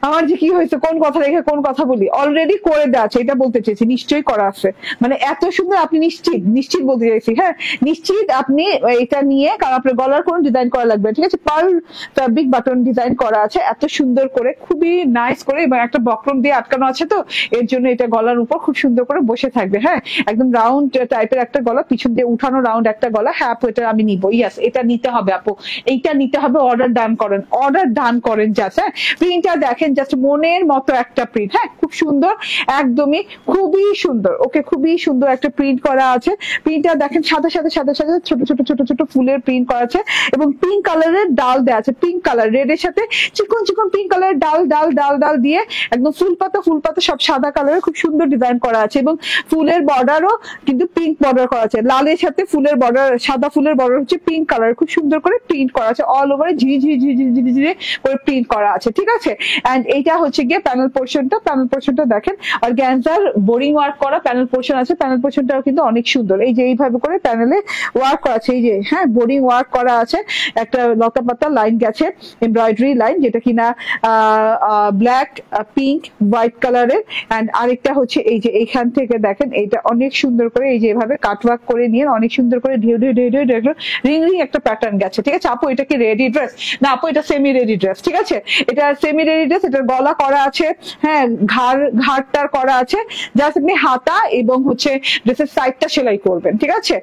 আমার যে কি হয়েছে, কোন কথা রেখে কোন কথা বলি, অলরেডি করে দেওয়া আছে, এটা বলতে চেয়েছি, নিশ্চয়ই করা আছে। মানে এত সুন্দর, আপনি নিশ্চিত, নিশ্চিত বলতে চাইছি। হ্যাঁ, নিশ্চিত আপনি এটা নিয়ে, কারণ আপনার গলার কোনো ডিজাইন করা লাগবে। ঠিক আছে, পার্ল ফ্যাব্রিক বাটন ডিজাইন করা আছে এত সুন্দর করে, খুবই নাইস করে, এবং একটা বক্রম দিয়ে আটকানো আছে, তো এর জন্য এটা গলার উপর খুব সুন্দর করে বসে থাকবে। হ্যাঁ, একদম রাউন্ড টাইপের একটা গলা, পিছন দিয়ে উঠানো রাউন্ড একটা গলা। হ্যাঁ আপু, এটা আমি নিবো, ইয়াস এটা নিতে হবে আপু, এইটা নিতে হবে। অর্ডার ডান করেন, অর্ডার ডান করেন জাস্ট। হ্যাঁ, প্রিন্টটা দেখেন, জাস্ট মনের মতো একটা প্রিন্ট। হ্যাঁ, খুব সুন্দর, একদমই খুবই সুন্দর। ওকে, খুবই সুন্দর একটা প্রিন্ট করা আছে। প্রিন্টটা দেখেন, সাদা সাদা সাদা সাদা ছোট ছোট ছোট ছোট ফুলের প্রিন্ট করা আছে, এবং পিঙ্ক কালারের ডাল দেওয়া আছে। পিঙ্ক কালার, রেডের সাথে চিকন চিকন পিঙ্ক কালারের ডাল ডাল ডাল ডাল দিয়ে, একদম ফুল পাতা সব সাদা কালারের খুব সুন্দর ডিজাইন করা আছে, এবং ফুলের বর্ডারও কিন্তু পিঙ্ক বর্ডার করা আছে। লালের সাথে ফুলের বর্ডার, সাদা ফুলের বর্ডার হচ্ছে পিঙ্ক কালার, খুব সুন্দর করে প্রিন্ট করা আছে। অল ওভারে ঝিরি ঝিরি ঝিরি ঝিরি ঝিরি করে প্রিন্ট করা আছে। ঠিক আছে, এন্ড এইটা হচ্ছে গিয়ে প্যানেল পোর্শনটা দেখেন, আর গ্যান্সার বোরিং ওয়ার্ক করা প্যানেল পোর্শন আছে। প্যানেল পোর্শনটাও কিন্তু অনেক সুন্দর, এই যে এইভাবে করে প্যানেলে ওয়ার্ক করা আছে, এই যে হ্যাঁ বোরিং ওয়ার্ক করা আছে। একটা লতা পাতা লাইন গেছে, এমব্রয়ডারি লাইন, যেটা কিনা ব্ল্যাক, পিঙ্ক, হোয়াইট কালারের। এন্ড আরেকটা হচ্ছে এই যে এইখান থেকে দেখেন, এইটা অনেক সুন্দর করে, এই যে এইভাবে কাটওয়ার্ক করে নিয়ে অনেক সুন্দর করে ঢেউ ঢেউ ঢেউ ঢেউ ঢেউ রিং রিং একটা প্যাটার্ন গেছে। ঠিক আছে আপু, এটা কি রেডি ড্রেস? না আপু, এটা সেমি রেডি ড্রেস। ঠিক আছে, এটা সেমি রেডি ড্রেস, এটার গলা করা আছে। হ্যাঁ, ঘাড়টার করা আছে, জাস্ট আপনি হাতা এবং হচ্ছে ড্রেসের সাইডটা সেলাই করবেন। ঠিক আছে,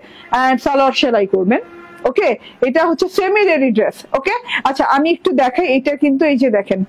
এন্ড সালোয়ার সেলাই করবেন। ওকে, এটা হচ্ছে সেমি রেডি ড্রেস। ওকে, আচ্ছা আমি একটু দেখাই, এটা কিন্তু এই যে দেখেন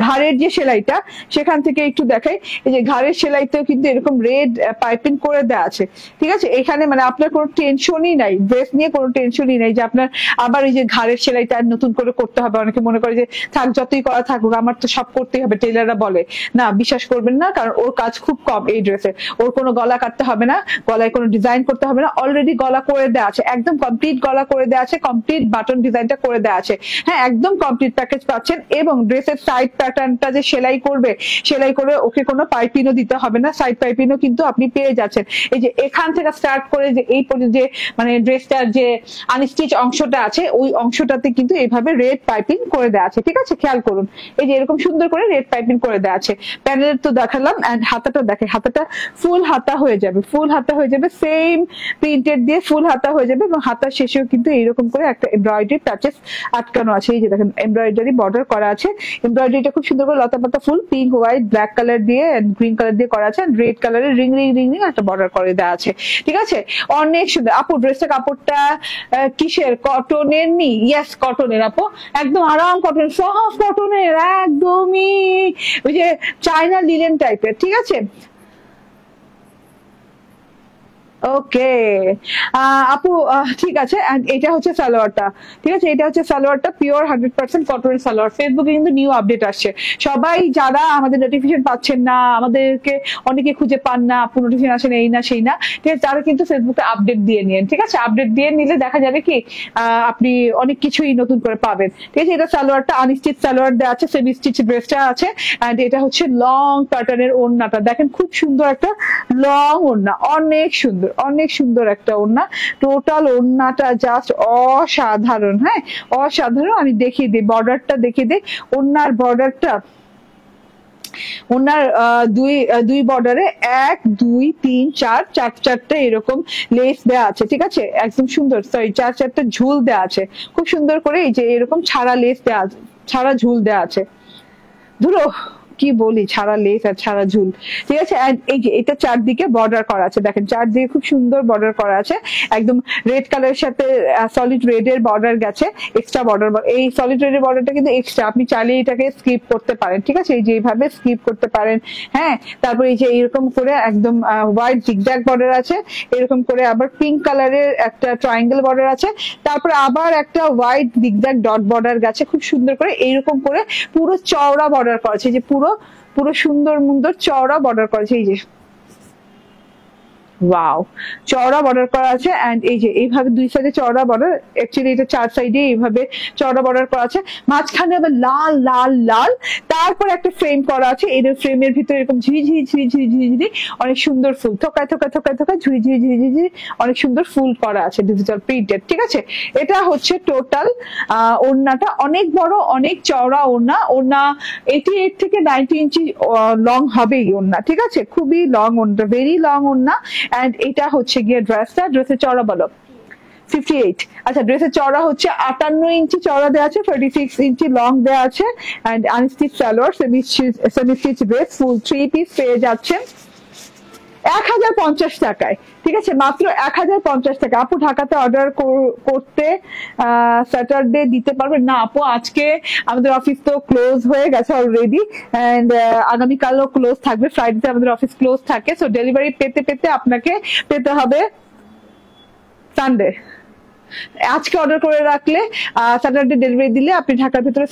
ঘাড়ের যে সেলাইটা, সেখান থেকে একটু দেখাই। এই যে ঘাড়ের সেলাইতেও কিন্তু এরকম রেড পাইপিং করে দেওয়া আছে। ঠিক আছে, এখানে মানে আপনার কোনো টেনশনই নাই, ড্রেস নিয়ে কোনো টেনশনই নাই যে আপনার আবার এই যে ঘাড়ের সেলাইটা নতুন করে করতে হবে। অনেকে মনে করে যে থাক, যতই করা থাকুক, আমার তো সব করতেই হবে, টেলাররা বলে। না, বিশ্বাস করবেন না, কারণ ওর কাজ খুব কম এই ড্রেসে। ওর কোনো গলা কাটতে হবে না, গলায় কোনো ডিজাইন করতে হবে না, অলরেডি গলা করে দেওয়া আছে, একদম কমপ্লিট গলা করে দেওয়া আছে, কমপ্লিট বাটন ডিজাইনটা করে দেওয়া আছে। হ্যাঁ, একদম কমপ্লিট প্যাকেজ পাচ্ছেন, এবং ড্রেসের সাইড প্যাটার্নটা যে সেলাই করবে, সেলাই করে ওকে কোনো পাইপিংও দিতে হবে না, সাইড পাইপিংও কিন্তু আপনি পেয়ে যাচ্ছেন। এই যে এখান থেকে স্টার্ট করে যে এই পর্যন্ত যে মানে ড্রেসটার যে আনস্টিচ অংশটা আছে ওই অংশটাতে কিন্তু এইভাবে রেড পাইপিং করে দেওয়া আছে, ঠিক আছে? খেয়াল করুন, এই যে এরকম সুন্দর করে রেড পাইপিং করে দেওয়া আছে। প্যানেল তো দেখালাম, এন্ড হাতাটা দেখে, হাতাটা ফুল হাতা হয়ে যাবে, ফুল হাতা হয়ে যাবে, সেম প্রিন্টেড দিয়ে ফুল হাতা হয়ে যাবে, এবং হাতার শেষেও কিন্তু এইরকম করে একটা এমব্রয়ডারি প্যাচেস আটকানো আছে। এই যে দেখেন এমব্রয়ডারি বর্ডার করা আছে, এমব্রয়ডারিটা খুব সুন্দর করে লতা পাতা ফুল পিঙ্ক হোয়াইট ব্ল্যাক কালার দিয়ে গ্রিন কালার দিয়ে করা আছে, রেড কালারের রিং রিং রিং রিং একটা বর্ডার করে দেওয়া আছে, ঠিক আছে? অনেক সুন্দর। আপু ড্রেসটা কাপড়টা কিসের, কটনের? নি ইয়েস কটনের আপু, একদম আরাম কটন, সফট কটনের, একদমই ওই যে চায়না লিনেন টাইপের, ঠিক আছে? ওকে আপু ঠিক আছে। এটা হচ্ছে সালোয়ারটা, ঠিক আছে? এটা হচ্ছে সালোয়ারটা, পিওর 100% কটনের সালোয়ার। ফেসবুকে কিন্তু নিউ আপডেট আসছে, সবাই যারা আমাদের নোটিফিকেশন পাচ্ছেন না, আমাদেরকে অনেকে খুঁজে পান না, আপু নোটিফিকেশন আসেন এই না সেই না, ঠিক আছে? তারা কিন্তু ফেসবুকে আপডেট দিয়ে নিন, ঠিক আছে? আপডেট দিয়ে নিলে দেখা যাবে কি আপনি অনেক কিছুই নতুন করে পাবেন, ঠিক আছে? এটা সালোয়ারটা আনস্টিচ সালোয়ার দেওয়া আছে, সেমি স্টিচ ড্রেসটা আছে, এন্ড এটা হচ্ছে লং প্যাটার্নের ওড়নাটা দেখেন, খুব সুন্দর একটা লং ওড়না, অনেক সুন্দর, অনেক সুন্দর একটা ওড়না। টোটাল ওড়নাটা জাস্ট অসাধারণ, হ্যাঁ অসাধারণ। আমি দেখিয়ে দিই, বর্ডারটা দেখিয়ে দিই, ওড়নার বর্ডারটা, ওনার দুই বর্ডারে 1 2 3 4 চারটা এরকম লেস দেওয়া আছে, ঠিক আছে? একদম সুন্দর, সরি চারটা ঝুল দেওয়া আছে খুব সুন্দর করে, এই যে এরকম ছাড়া লেস দেওয়া আছে, ছাড়া ঝুল দেওয়া আছে, ধরো কি বলি, ছাড়া লেস আর ছাড়া ঝুল, ঠিক আছে? এই যে এটা চারদিকে বর্ডার করা আছে, দেখেন চারদিকে খুব সুন্দর বর্ডার করা আছে, একদম রেড কালারের সাথে সলিড রেড এর বর্ডার গেছে, এক্সট্রা বর্ডার। এই সলিড রেড এর বর্ডারটা কিন্তু এক্সট্রা, আপনি চাইলে এটাকে স্কিপ করতে পারেন, ঠিক আছে? এই যে এইভাবে স্কিপ করতে পারেন, হ্যাঁ। তারপর এই যে এরকম করে একদম হোয়াইট জিগজ্যাগ বর্ডার আছে, এরকম করে আবার পিঙ্ক কালারের একটা ট্রায়াঙ্গেল বর্ডার আছে, তারপরে আবার একটা হোয়াইট জিগজ্যাগ ডট বর্ডার গেছে খুব সুন্দর করে, এইরকম করে পুরো চওড়া বর্ডার করা আছে, যে পুরো সুন্দর মুন্দর চওড়া বর্ডার করেছে, এই যে ওয়াও চওড়া বর্ডার করা আছে, এন্ড এই যে এইভাবে দুই সাইডে চওড়া বর্ডার, অ্যাকচুয়ালি এটা চার সাইডে এইভাবে চওড়া বর্ডার করা আছে, মাঝখানে আবার লাল লাল লাল, তারপর একটা ফ্রেম করা আছে, এই ফ্রেমের ভিতরে এরকম ঝিঝি ঝিঝি ঝিঝি অনেক সুন্দর ফুল, থোকায় থোকায় থোকায় থোকায় ঝুড়ি ঝুড়ি ঝিঝি ঝিঝি অনেক সুন্দর ফুল করা আছে, ডিজিটাল প্রিন্টেড, ঠিক আছে? এটা হচ্ছে টোটাল ওড়নাটা, অনেক বড় অনেক চওড়া ওড়না, ওড়না 88 থেকে 90 ইঞ্চি লং হবে এই ওড়না, ঠিক আছে? খুবই লং ওড়না, ভেরি লং ওড়না। এন্ড এটা হচ্ছে গিয়ে ড্রেসটা, ড্রেসের চওড়া বলো 58, আচ্ছা ড্রেসের চওড়া হচ্ছে 58 ইঞ্চি চওড়া দেওয়া আছে, 46 ইঞ্চি লং দেওয়া আছে, and unstitch salwar, semi stitch dress, full 3 piece পেয়ে যাচ্ছেন 1050 টাকায়, ঠিক আছে? মাত্র 1050 টাকা। আপু ঢাকাতে অর্ডার করতে স্যাটারডে দিতে পারবেন না? আপু আজকে আমাদের অফিস তো ক্লোজ হয়ে গেছে অলরেডি, এন্ড আগামীকালও ক্লোজ থাকবে, ফ্রাইডে আমাদের অফিস ক্লোজ থাকে, সো ডেলিভারি পেতে আপনাকে পেতে হবে সানডে। আজকে অর্ডার করে রাখলে স্যাটারডে ডেলিভারি দিলে আপনি ঢাকার ভিতরে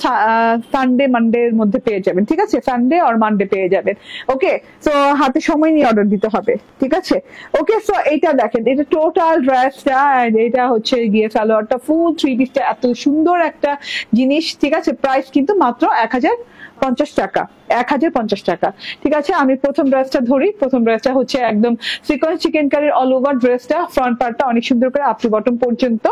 সানডে মানডে এর মধ্যে পেয়ে যাবেন, ঠিক আছে? সানডে আর মানডে পেয়ে যাবেন, ওকে? সো হাতে সময় নিয়ে অর্ডার দিতে হবে, ঠিক আছে? ওকে, সো এইটা দেখেন, এটা টোটাল ড্রেসটা, এটা হচ্ছে গিয়ে সালোয়ারটা, ফুল 3 পিসটা, এত সুন্দর একটা জিনিস, ঠিক আছে? প্রাইস কিন্তু মাত্র 1050 টাকা, 1050 টাকা, ঠিক আছে? আমি প্রথম ড্রেসটা ধরি, প্রথম ড্রেসটা হচ্ছে একদম সিকোয়েন্স চিকেন কারির অল ওভার ড্রেসটা, ফ্রন্ট পার্টটা অনেক সুন্দর করে আপ টু বটম পর্যন্ত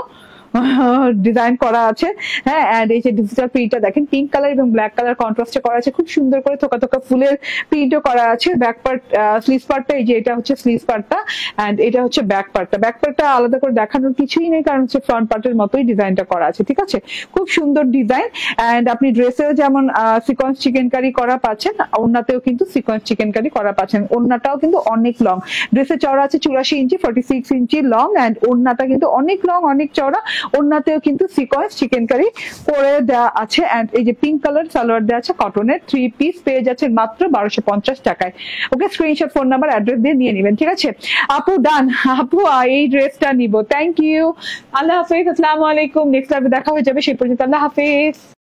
ডিজাইন করা আছে, হ্যাঁ। এন্ড এই যে ডিজিটাল প্রিন্টটা দেখেন, পিঙ্ক কালার এবং ব্ল্যাক কালার কন্ট্রাস্টে করা আছে, খুব সুন্দর করে থোকা থোকা ফুলের প্রিন্টও করা আছে। ব্যাক পার্ট, স্লিভস পার্টটা, এই যে এটা হচ্ছে স্লিভস পার্টটা, এন্ড এটা হচ্ছে ব্যাক পার্টটা। ব্যাক পার্টটা আলাদা করে দেখানোর কিছুই নেই, কারণ হচ্ছে ফ্রন্ট পার্টের মতোই ডিজাইনটা করা আছে, ঠিক আছে? খুব সুন্দর ডিজাইন, এন্ড আপনি ড্রেসেও যেমন সিকোয়েন্স চিকেন কারি করা পাচ্ছেন, ওড়নাতেও কিন্তু সিকোয়েন্স চিকেন কারি করা পাচ্ছেন। ওড়নাটাও কিন্তু অনেক লং, ড্রেসের চওড়া আছে 84 ইঞ্চি, 46 ইঞ্চি লং, এন্ড ওড়নাটা কিন্তু অনেক লং অনেক চওড়া, ওড়নাতেও কিন্তু সিকোয়েন্স চিকেন কারি করে দেওয়া আছে, এন্ড এই যে পিঙ্ক কালার সালোয়ার দেওয়া আছে কটনের, 3 পিস পেয়ে যাচ্ছে মাত্র 1250 টাকায়। ওকে, স্ক্রিনশট, ফোন নাম্বার, অ্যাড্রেস দিয়ে নিয়ে নেবেন, ঠিক আছে? আপু ডান, আপু এই ড্রেসটা নিব, থ্যাংক ইউ, আল্লাহ হাফেজ, আসসালামু আলাইকুম। নেক্সট লাইভে দেখা হয়ে যাবে, সেই পর্যন্ত আল্লাহ হাফেজ।